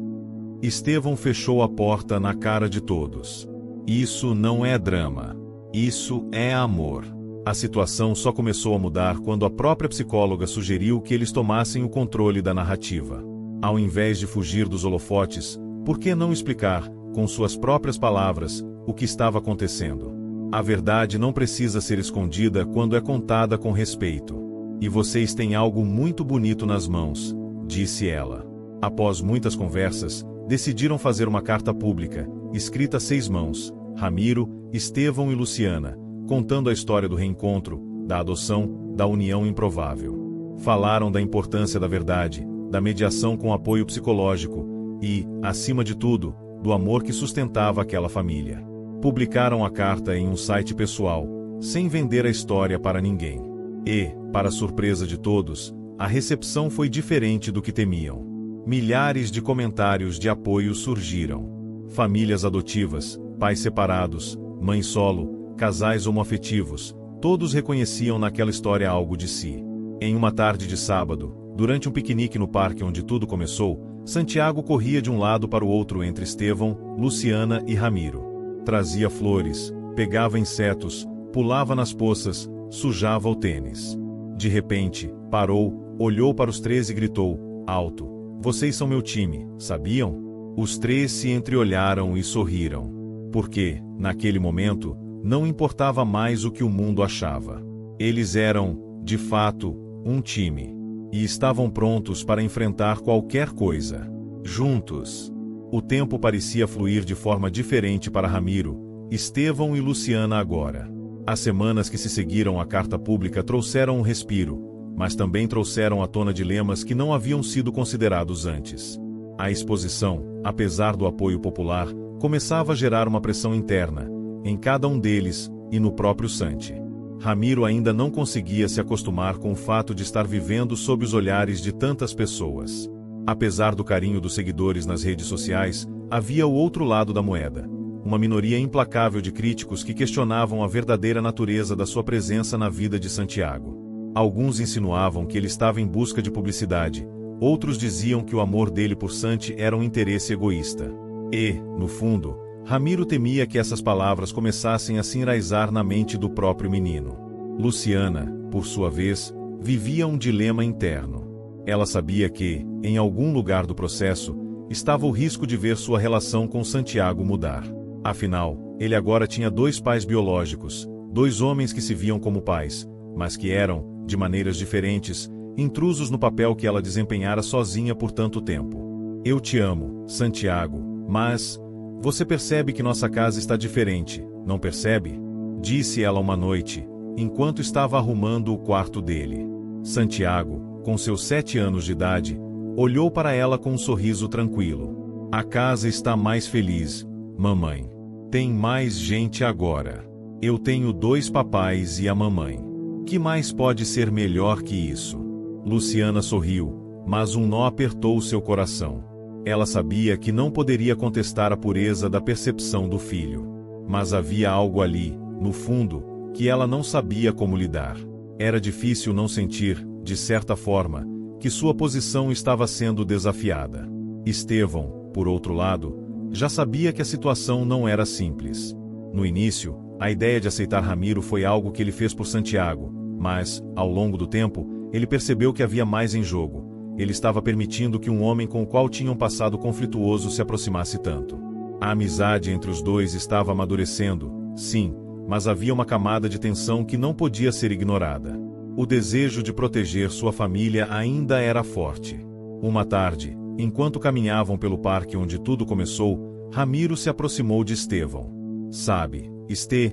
Estevão fechou a porta na cara de todos. Isso não é drama. Isso é amor. A situação só começou a mudar quando a própria psicóloga sugeriu que eles tomassem o controle da narrativa. Ao invés de fugir dos holofotes, por que não explicar, com suas próprias palavras, o que estava acontecendo? A verdade não precisa ser escondida quando é contada com respeito. E vocês têm algo muito bonito nas mãos, disse ela. Após muitas conversas, decidiram fazer uma carta pública, escrita a 6 mãos, Ramiro, Estevão e Luciana, contando a história do reencontro, da adoção, da união improvável. Falaram da importância da verdade, da mediação com apoio psicológico e, acima de tudo, do amor que sustentava aquela família. Publicaram a carta em um site pessoal, sem vender a história para ninguém. E, para surpresa de todos, a recepção foi diferente do que temiam. Milhares de comentários de apoio surgiram. Famílias adotivas, pais separados, mãe solo, casais homoafetivos, todos reconheciam naquela história algo de si. Em uma tarde de sábado, durante um piquenique no parque onde tudo começou, Santiago corria de um lado para o outro entre Estevão, Luciana e Ramiro. Trazia flores, pegava insetos, pulava nas poças, sujava o tênis. De repente, parou, olhou para os 3 e gritou, alto: "Vocês são meu time, sabiam?" Os 3 se entreolharam e sorriram. Porque, naquele momento, não importava mais o que o mundo achava. Eles eram, de fato, um time. E estavam prontos para enfrentar qualquer coisa. Juntos. O tempo parecia fluir de forma diferente para Ramiro, Estevão e Luciana agora. As semanas que se seguiram à carta pública trouxeram um respiro, mas também trouxeram à tona dilemas que não haviam sido considerados antes. A exposição, apesar do apoio popular, começava a gerar uma pressão interna, em cada um deles, e no próprio Santi. Ramiro ainda não conseguia se acostumar com o fato de estar vivendo sob os olhares de tantas pessoas. Apesar do carinho dos seguidores nas redes sociais, havia o outro lado da moeda. Uma minoria implacável de críticos que questionavam a verdadeira natureza da sua presença na vida de Santiago. Alguns insinuavam que ele estava em busca de publicidade, outros diziam que o amor dele por Santi era um interesse egoísta. E, no fundo, Ramiro temia que essas palavras começassem a se enraizar na mente do próprio menino. Luciana, por sua vez, vivia um dilema interno. Ela sabia que, em algum lugar do processo, estava o risco de ver sua relação com Santiago mudar. Afinal, ele agora tinha 2 pais biológicos, 2 homens que se viam como pais, mas que eram, de maneiras diferentes, intrusos no papel que ela desempenhara sozinha por tanto tempo. "Eu te amo, Santiago, mas... você percebe que nossa casa está diferente, não percebe?" Disse ela uma noite, enquanto estava arrumando o quarto dele. Santiago, com seus 7 anos de idade, olhou para ela com um sorriso tranquilo. "A casa está mais feliz, mamãe. Tem mais gente agora. Eu tenho 2 papais e a mamãe. Que mais pode ser melhor que isso?" Luciana sorriu, mas um nó apertou seu coração. Ela sabia que não poderia contestar a pureza da percepção do filho. Mas havia algo ali, no fundo, que ela não sabia como lidar. Era difícil não sentir, de certa forma, que sua posição estava sendo desafiada. Estevão, por outro lado, já sabia que a situação não era simples. No início, a ideia de aceitar Ramiro foi algo que ele fez por Santiago, mas, ao longo do tempo, ele percebeu que havia mais em jogo. Ele estava permitindo que um homem com o qual tinha um passado conflituoso se aproximasse tanto. A amizade entre os 2 estava amadurecendo, sim, mas havia uma camada de tensão que não podia ser ignorada. O desejo de proteger sua família ainda era forte. Uma tarde, enquanto caminhavam pelo parque onde tudo começou, Ramiro se aproximou de Estevão. "Sabe, Estê,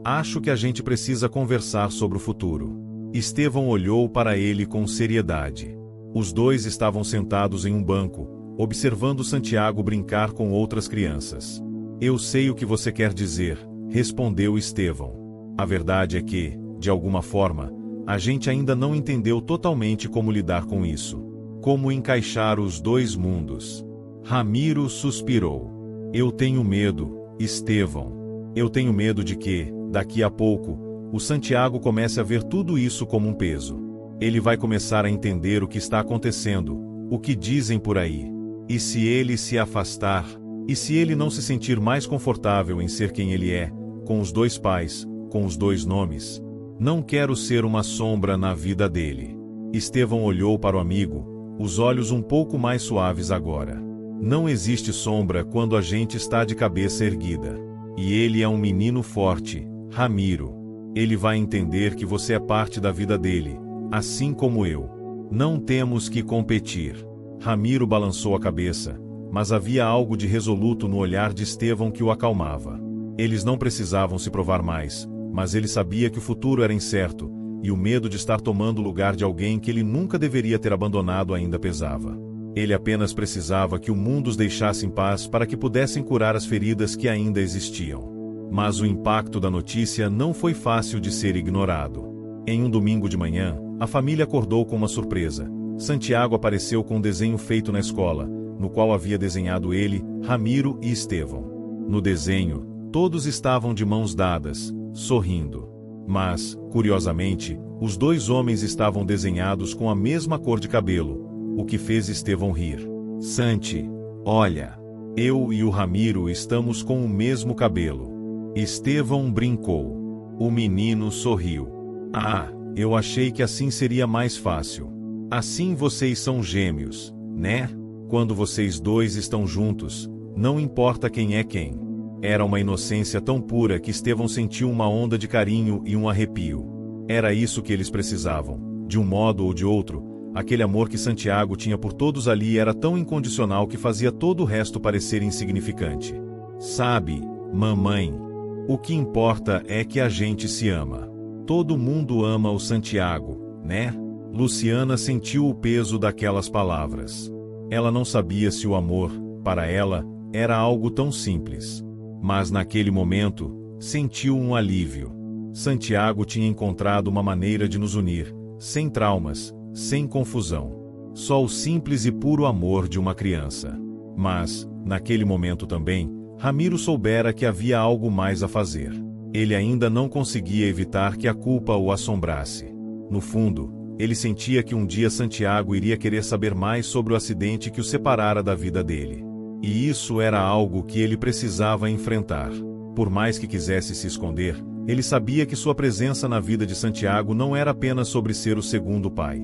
acho que a gente precisa conversar sobre o futuro." Estevão olhou para ele com seriedade. Os 2 estavam sentados em um banco, observando Santiago brincar com outras crianças. "Eu sei o que você quer dizer", respondeu Estevão. "A verdade é que, de alguma forma, a gente ainda não entendeu totalmente como lidar com isso. Como encaixar os 2 mundos." Ramiro suspirou. "Eu tenho medo, Estevão. Eu tenho medo de que, daqui a pouco, o Santiago comece a ver tudo isso como um peso. Ele vai começar a entender o que está acontecendo, o que dizem por aí. E se ele se afastar? E se ele não se sentir mais confortável em ser quem ele é, com os 2 pais, com os 2 nomes? Não quero ser uma sombra na vida dele. Estevão olhou para o amigo, os olhos um pouco mais suaves agora. Não existe sombra quando a gente está de cabeça erguida. E ele é um menino forte, Ramiro. Ele vai entender que você é parte da vida dele, assim como eu. Não temos que competir. Ramiro balançou a cabeça, mas havia algo de resoluto no olhar de Estevão que o acalmava. Eles não precisavam se provar mais, mas ele sabia que o futuro era incerto, e o medo de estar tomando o lugar de alguém que ele nunca deveria ter abandonado ainda pesava. Ele apenas precisava que o mundo os deixasse em paz para que pudessem curar as feridas que ainda existiam. Mas o impacto da notícia não foi fácil de ser ignorado. Em um domingo de manhã, a família acordou com uma surpresa. Santiago apareceu com um desenho feito na escola, no qual havia desenhado ele, Ramiro e Estevão. No desenho, todos estavam de mãos dadas, sorrindo. Mas, curiosamente, os 2 homens estavam desenhados com a mesma cor de cabelo, o que fez Estevão rir. Santi, olha, eu e o Ramiro estamos com o mesmo cabelo. Estevão brincou. O menino sorriu. Ah, eu achei que assim seria mais fácil. Assim vocês são gêmeos, né? Quando vocês 2 estão juntos, não importa quem é quem. Era uma inocência tão pura que Estevão sentiu uma onda de carinho e um arrepio. Era isso que eles precisavam. De um modo ou de outro, aquele amor que Santiago tinha por todos ali era tão incondicional que fazia todo o resto parecer insignificante. Sabe, mamãe, o que importa é que a gente se ama. Todo mundo ama o Santiago, né? Luciana sentiu o peso daquelas palavras. Ela não sabia se o amor, para ela, era algo tão simples. Mas naquele momento, sentiu um alívio. Santiago tinha encontrado uma maneira de nos unir, sem traumas, sem confusão. Só o simples e puro amor de uma criança. Mas, naquele momento também, Ramiro soubera que havia algo mais a fazer. Ele ainda não conseguia evitar que a culpa o assombrasse. No fundo, ele sentia que um dia Santiago iria querer saber mais sobre o acidente que o separara da vida dele. E isso era algo que ele precisava enfrentar. Por mais que quisesse se esconder, ele sabia que sua presença na vida de Santiago não era apenas sobre ser o segundo pai.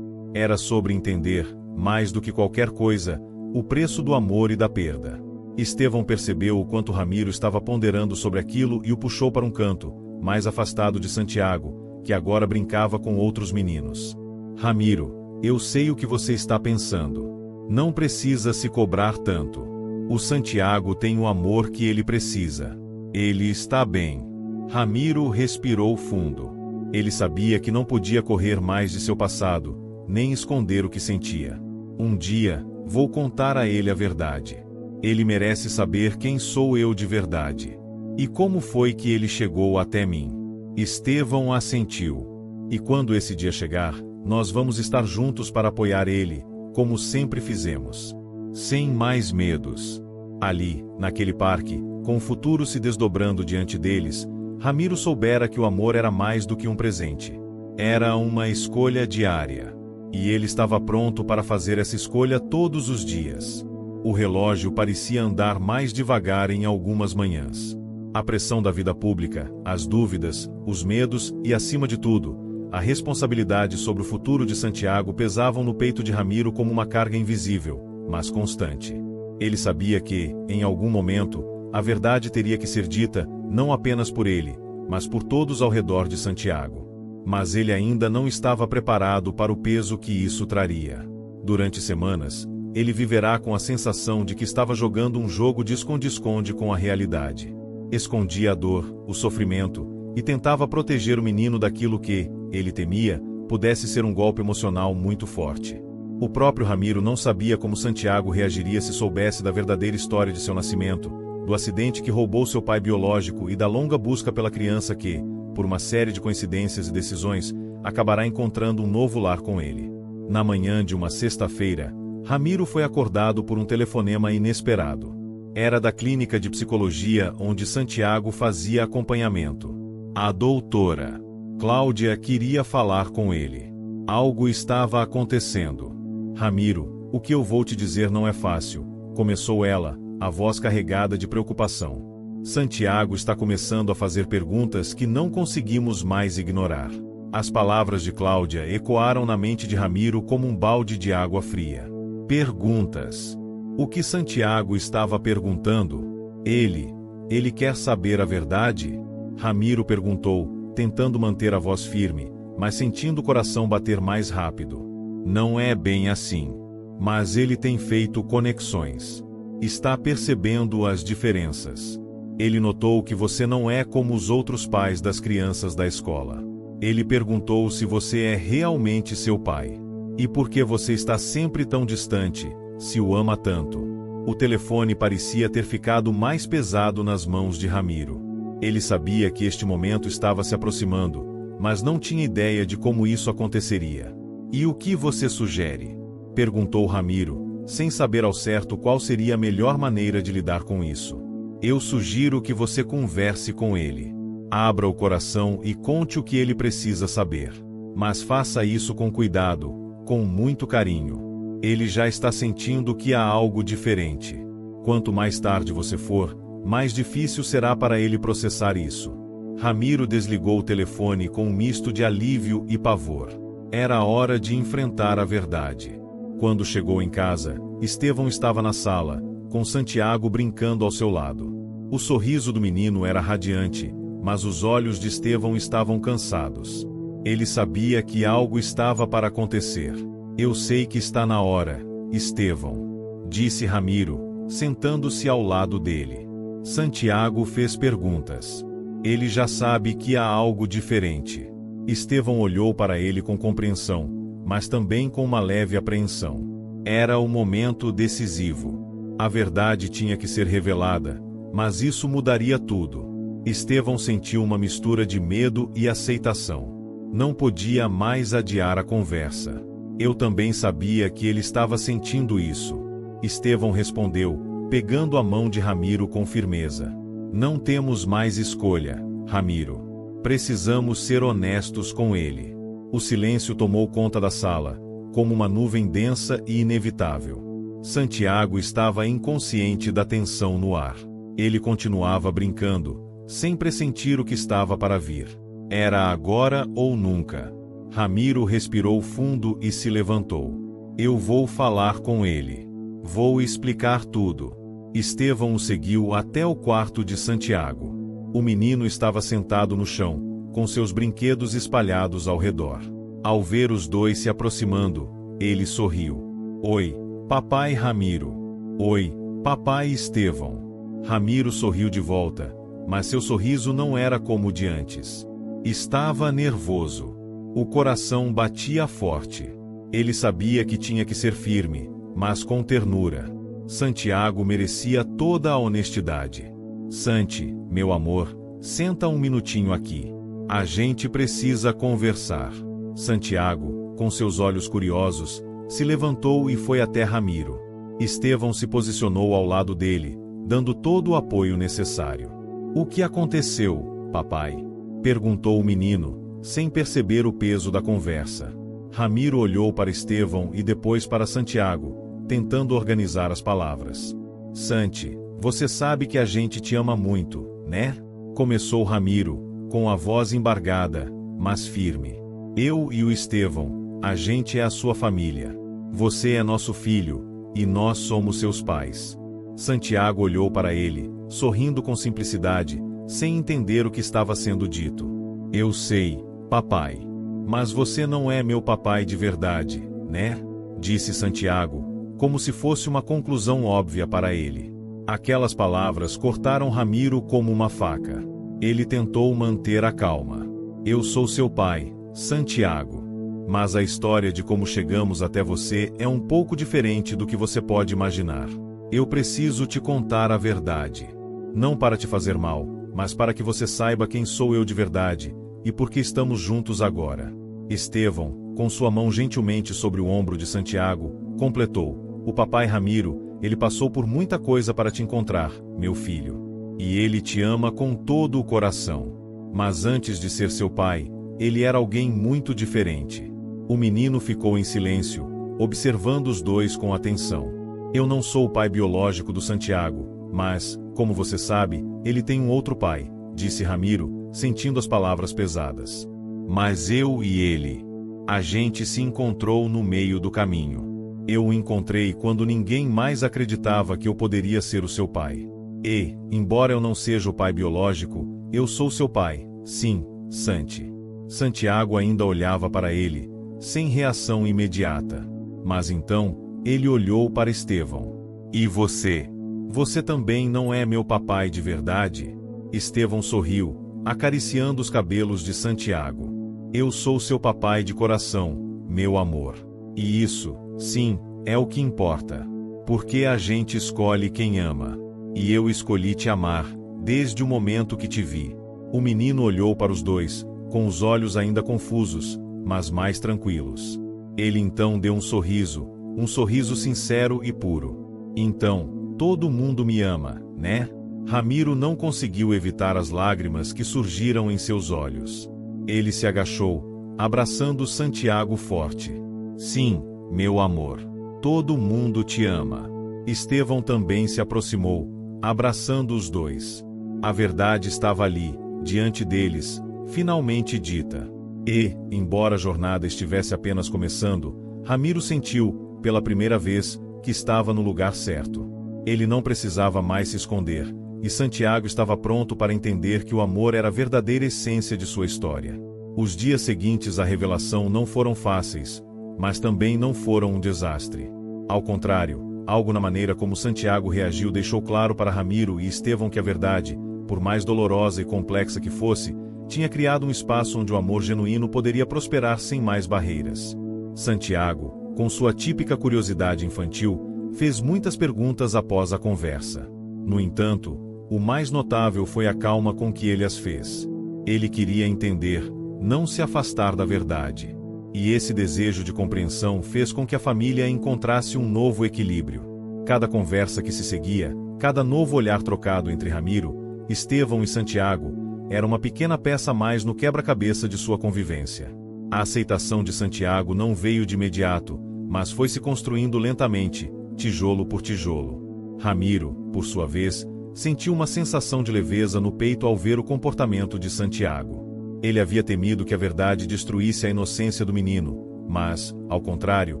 Era sobre entender, mais do que qualquer coisa, o preço do amor e da perda. Estevão percebeu o quanto Ramiro estava ponderando sobre aquilo e o puxou para um canto, mais afastado de Santiago, que agora brincava com outros meninos. Ramiro, eu sei o que você está pensando. Não precisa se cobrar tanto. O Santiago tem o amor que ele precisa. Ele está bem. Ramiro respirou fundo. Ele sabia que não podia correr mais de seu passado, nem esconder o que sentia. Um dia, vou contar a ele a verdade. Ele merece saber quem sou eu de verdade. E como foi que ele chegou até mim? Estevão assentiu. E quando esse dia chegar, nós vamos estar juntos para apoiar ele, como sempre fizemos. Sem mais medos. Ali, naquele parque, com o futuro se desdobrando diante deles, Ramiro soubera que o amor era mais do que um presente. Era uma escolha diária. E ele estava pronto para fazer essa escolha todos os dias. O relógio parecia andar mais devagar em algumas manhãs. A pressão da vida pública, as dúvidas, os medos e, acima de tudo, a responsabilidade sobre o futuro de Santiago pesavam no peito de Ramiro como uma carga invisível, mas constante. Ele sabia que, em algum momento, a verdade teria que ser dita, não apenas por ele, mas por todos ao redor de Santiago. Mas ele ainda não estava preparado para o peso que isso traria. Durante semanas, ele viverá com a sensação de que estava jogando um jogo de esconde-esconde com a realidade. Escondia a dor, o sofrimento, e tentava proteger o menino daquilo que, ele temia, pudesse ser um golpe emocional muito forte. O próprio Ramiro não sabia como Santiago reagiria se soubesse da verdadeira história de seu nascimento, do acidente que roubou seu pai biológico e da longa busca pela criança que, por uma série de coincidências e decisões, acabará encontrando um novo lar com ele. Na manhã de uma sexta-feira, Ramiro foi acordado por um telefonema inesperado. Era da clínica de psicologia onde Santiago fazia acompanhamento. A doutora Cláudia queria falar com ele. Algo estava acontecendo. Ramiro, o que eu vou te dizer não é fácil, começou ela, a voz carregada de preocupação. Santiago está começando a fazer perguntas que não conseguimos mais ignorar. As palavras de Cláudia ecoaram na mente de Ramiro como um balde de água fria. Perguntas. O que Santiago estava perguntando? Ele quer saber a verdade? Ramiro perguntou, tentando manter a voz firme, mas sentindo o coração bater mais rápido. Não é bem assim. Mas ele tem feito conexões. Está percebendo as diferenças. Ele notou que você não é como os outros pais das crianças da escola. Ele perguntou se você é realmente seu pai. E por que você está sempre tão distante, se o ama tanto? O telefone parecia ter ficado mais pesado nas mãos de Ramiro. Ele sabia que este momento estava se aproximando, mas não tinha ideia de como isso aconteceria. E o que você sugere? Perguntou Ramiro, sem saber ao certo qual seria a melhor maneira de lidar com isso. Eu sugiro que você converse com ele. Abra o coração e conte o que ele precisa saber. Mas faça isso com cuidado, com muito carinho. Ele já está sentindo que há algo diferente. Quanto mais tarde você for, mais difícil será para ele processar isso. Ramiro desligou o telefone com um misto de alívio e pavor. Era hora de enfrentar a verdade. Quando chegou em casa, Estevão estava na sala, com Santiago brincando ao seu lado. O sorriso do menino era radiante, mas os olhos de Estevão estavam cansados. Ele sabia que algo estava para acontecer. Eu sei que está na hora, Estevão, disse Ramiro, sentando-se ao lado dele. Santiago fez perguntas. Ele já sabe que há algo diferente. Estevão olhou para ele com compreensão, mas também com uma leve apreensão. Era o momento decisivo. A verdade tinha que ser revelada, mas isso mudaria tudo. Estevão sentiu uma mistura de medo e aceitação. Não podia mais adiar a conversa. Eu também sabia que ele estava sentindo isso. Estevão respondeu, pegando a mão de Ramiro com firmeza. Não temos mais escolha, Ramiro. Precisamos ser honestos com ele. O silêncio tomou conta da sala, como uma nuvem densa e inevitável. Santiago estava inconsciente da tensão no ar. Ele continuava brincando, sem pressentir o que estava para vir. Era agora ou nunca. Ramiro respirou fundo e se levantou. Eu vou falar com ele. Vou explicar tudo. Estevão o seguiu até o quarto de Santiago. O menino estava sentado no chão, com seus brinquedos espalhados ao redor. Ao ver os dois se aproximando, ele sorriu. Oi, papai Ramiro. Oi, papai Estevão. Ramiro sorriu de volta, mas seu sorriso não era como o de antes. Estava nervoso. O coração batia forte. Ele sabia que tinha que ser firme, mas com ternura. Santiago merecia toda a honestidade. Santi, meu amor, senta um minutinho aqui. A gente precisa conversar. Santiago, com seus olhos curiosos, se levantou e foi até Ramiro. Estevão se posicionou ao lado dele, dando todo o apoio necessário. O que aconteceu, papai? Perguntou o menino, sem perceber o peso da conversa. Ramiro olhou para Estevão e depois para Santiago, tentando organizar as palavras. Santi, você sabe que a gente te ama muito, né? Começou Ramiro, com a voz embargada, mas firme. Eu e o Estevão, a gente é a sua família. Você é nosso filho, e nós somos seus pais. Santiago olhou para ele, sorrindo com simplicidade, sem entender o que estava sendo dito. Eu sei, papai. Mas você não é meu papai de verdade, né? Disse Santiago, como se fosse uma conclusão óbvia para ele. Aquelas palavras cortaram Ramiro como uma faca. Ele tentou manter a calma. Eu sou seu pai, Santiago. Mas a história de como chegamos até você é um pouco diferente do que você pode imaginar. Eu preciso te contar a verdade. Não para te fazer mal, mas para que você saiba quem sou eu de verdade, e por que estamos juntos agora. Estevão, com sua mão gentilmente sobre o ombro de Santiago, completou. O papai Ramiro, ele passou por muita coisa para te encontrar, meu filho. E ele te ama com todo o coração. Mas antes de ser seu pai, ele era alguém muito diferente. O menino ficou em silêncio, observando os dois com atenção. Eu não sou o pai biológico do Santiago, mas, como você sabe, ele tem um outro pai, disse Ramiro, sentindo as palavras pesadas. Mas eu e ele. A gente se encontrou no meio do caminho. Eu o encontrei quando ninguém mais acreditava que eu poderia ser o seu pai. E, embora eu não seja o pai biológico, eu sou seu pai, sim, Santi. Santiago ainda olhava para ele, sem reação imediata. Mas então, ele olhou para Estevão. E você? Você também não é meu papai de verdade? Estevão sorriu, acariciando os cabelos de Santiago. Eu sou seu papai de coração, meu amor. E isso, sim, é o que importa. Porque a gente escolhe quem ama. E eu escolhi te amar, desde o momento que te vi. O menino olhou para os dois, com os olhos ainda confusos, mas mais tranquilos. Ele então deu um sorriso sincero e puro. Então, todo mundo me ama, né? Ramiro não conseguiu evitar as lágrimas que surgiram em seus olhos. Ele se agachou, abraçando Santiago forte. Sim, meu amor. Todo mundo te ama. Estevão também se aproximou, abraçando os dois. A verdade estava ali, diante deles, finalmente dita. E, embora a jornada estivesse apenas começando, Ramiro sentiu, pela primeira vez, que estava no lugar certo. Ele não precisava mais se esconder, e Santiago estava pronto para entender que o amor era a verdadeira essência de sua história. Os dias seguintes à revelação não foram fáceis, mas também não foram um desastre. Ao contrário, algo na maneira como Santiago reagiu deixou claro para Ramiro e Estevão que a verdade, por mais dolorosa e complexa que fosse, tinha criado um espaço onde o amor genuíno poderia prosperar sem mais barreiras. Santiago, com sua típica curiosidade infantil, fez muitas perguntas após a conversa. No entanto, o mais notável foi a calma com que ele as fez. Ele queria entender, não se afastar da verdade. E esse desejo de compreensão fez com que a família encontrasse um novo equilíbrio. Cada conversa que se seguia, cada novo olhar trocado entre Ramiro, Estevão e Santiago, era uma pequena peça a mais no quebra-cabeça de sua convivência. A aceitação de Santiago não veio de imediato, mas foi se construindo lentamente, tijolo por tijolo. Ramiro, por sua vez, sentiu uma sensação de leveza no peito ao ver o comportamento de Santiago. Ele havia temido que a verdade destruísse a inocência do menino, mas, ao contrário,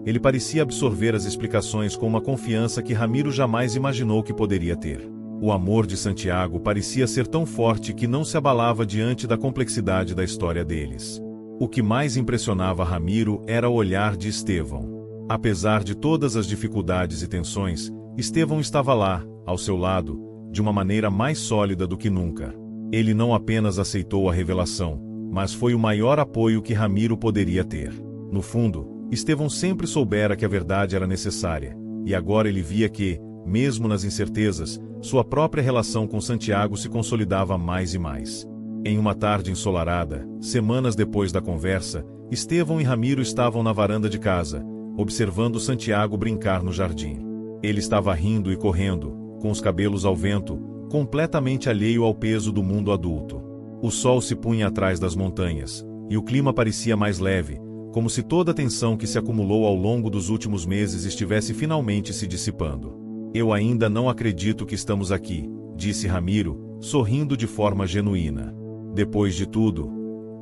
ele parecia absorver as explicações com uma confiança que Ramiro jamais imaginou que poderia ter. O amor de Santiago parecia ser tão forte que não se abalava diante da complexidade da história deles. O que mais impressionava Ramiro era o olhar de Estevão. Apesar de todas as dificuldades e tensões, Estevão estava lá, ao seu lado, de uma maneira mais sólida do que nunca. Ele não apenas aceitou a revelação, mas foi o maior apoio que Ramiro poderia ter. No fundo, Estevão sempre soubera que a verdade era necessária, e agora ele via que, mesmo nas incertezas, sua própria relação com Santiago se consolidava mais e mais. Em uma tarde ensolarada, semanas depois da conversa, Estevão e Ramiro estavam na varanda de casa, observando Santiago brincar no jardim. Ele estava rindo e correndo, com os cabelos ao vento, completamente alheio ao peso do mundo adulto. O sol se punha atrás das montanhas, e o clima parecia mais leve, como se toda a tensão que se acumulou ao longo dos últimos meses estivesse finalmente se dissipando. Eu ainda não acredito que estamos aqui, disse Ramiro, sorrindo de forma genuína. Depois de tudo,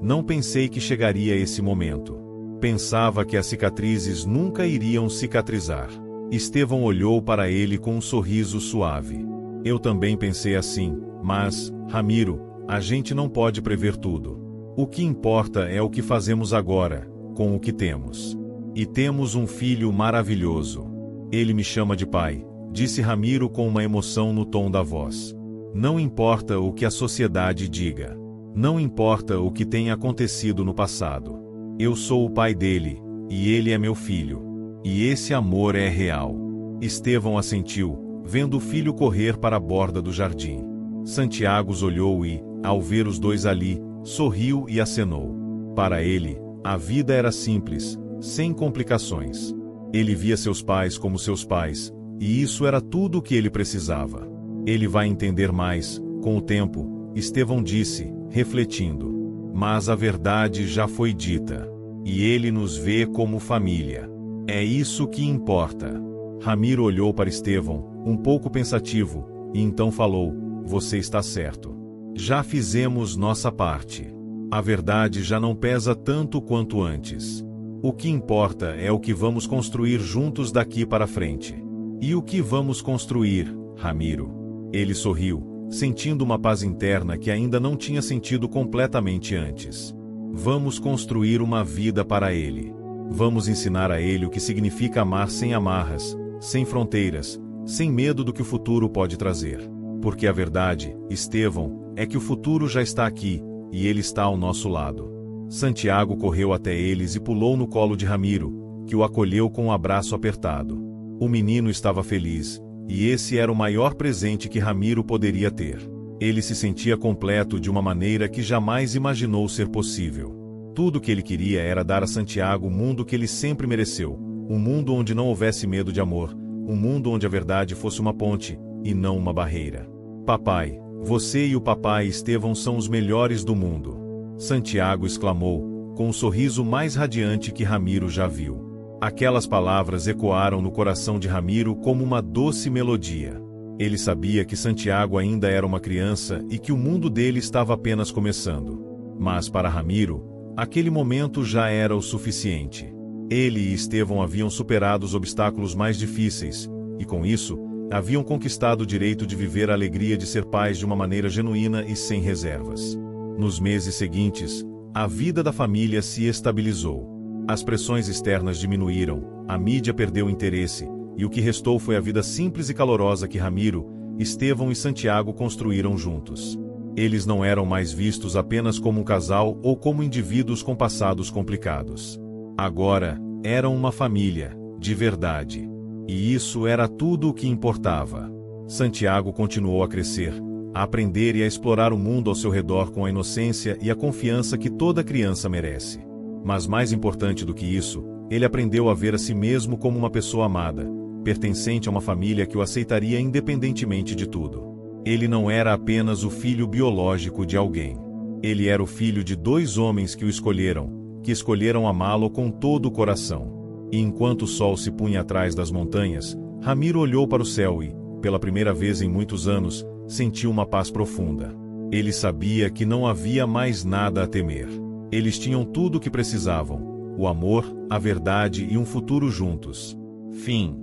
não pensei que chegaria esse momento. Pensava que as cicatrizes nunca iriam cicatrizar. Estevão olhou para ele com um sorriso suave. Eu também pensei assim, mas, Ramiro, a gente não pode prever tudo. O que importa é o que fazemos agora, com o que temos. E temos um filho maravilhoso. Ele me chama de pai, disse Ramiro com uma emoção no tom da voz. Não importa o que a sociedade diga. Não importa o que tenha acontecido no passado. Eu sou o pai dele, e ele é meu filho. E esse amor é real. Estevão assentiu, vendo o filho correr para a borda do jardim. Santiago os olhou e, ao ver os dois ali, sorriu e acenou. Para ele, a vida era simples, sem complicações. Ele via seus pais como seus pais, e isso era tudo o que ele precisava. Ele vai entender mais, com o tempo, Estevão disse, refletindo. Mas a verdade já foi dita. E ele nos vê como família. É isso que importa. Ramiro olhou para Estevão, um pouco pensativo, e então falou: você está certo. Já fizemos nossa parte. A verdade já não pesa tanto quanto antes. O que importa é o que vamos construir juntos daqui para frente. E o que vamos construir, Ramiro? Ele sorriu, sentindo uma paz interna que ainda não tinha sentido completamente antes. Vamos construir uma vida para ele. Vamos ensinar a ele o que significa amar sem amarras, sem fronteiras, sem medo do que o futuro pode trazer. Porque a verdade, Estevão, é que o futuro já está aqui, e ele está ao nosso lado. Santiago correu até eles e pulou no colo de Ramiro, que o acolheu com um abraço apertado. O menino estava feliz, e esse era o maior presente que Ramiro poderia ter. Ele se sentia completo de uma maneira que jamais imaginou ser possível. Tudo que ele queria era dar a Santiago o mundo que ele sempre mereceu, um mundo onde não houvesse medo de amor, um mundo onde a verdade fosse uma ponte, e não uma barreira. Papai, você e o papai Estevão são os melhores do mundo. Santiago exclamou, com um sorriso mais radiante que Ramiro já viu. Aquelas palavras ecoaram no coração de Ramiro como uma doce melodia. Ele sabia que Santiago ainda era uma criança e que o mundo dele estava apenas começando. Mas para Ramiro, aquele momento já era o suficiente. Ele e Estevão haviam superado os obstáculos mais difíceis, e com isso, haviam conquistado o direito de viver a alegria de ser pais de uma maneira genuína e sem reservas. Nos meses seguintes, a vida da família se estabilizou. As pressões externas diminuíram, a mídia perdeu interesse, e o que restou foi a vida simples e calorosa que Ramiro, Estevão e Santiago construíram juntos. Eles não eram mais vistos apenas como um casal ou como indivíduos com passados complicados. Agora, eram uma família, de verdade. E isso era tudo o que importava. Santiago continuou a crescer, a aprender e a explorar o mundo ao seu redor com a inocência e a confiança que toda criança merece. Mas mais importante do que isso, ele aprendeu a ver a si mesmo como uma pessoa amada, pertencente a uma família que o aceitaria independentemente de tudo. Ele não era apenas o filho biológico de alguém. Ele era o filho de dois homens que o escolheram, que escolheram amá-lo com todo o coração. E enquanto o sol se punha atrás das montanhas, Ramiro olhou para o céu e, pela primeira vez em muitos anos, sentiu uma paz profunda. Ele sabia que não havia mais nada a temer. Eles tinham tudo o que precisavam: o amor, a verdade e um futuro juntos. Fim.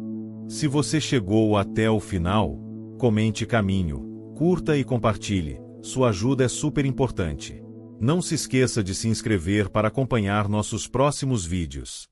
Se você chegou até o final, comente caminho, curta e compartilhe. Sua ajuda é super importante. Não se esqueça de se inscrever para acompanhar nossos próximos vídeos.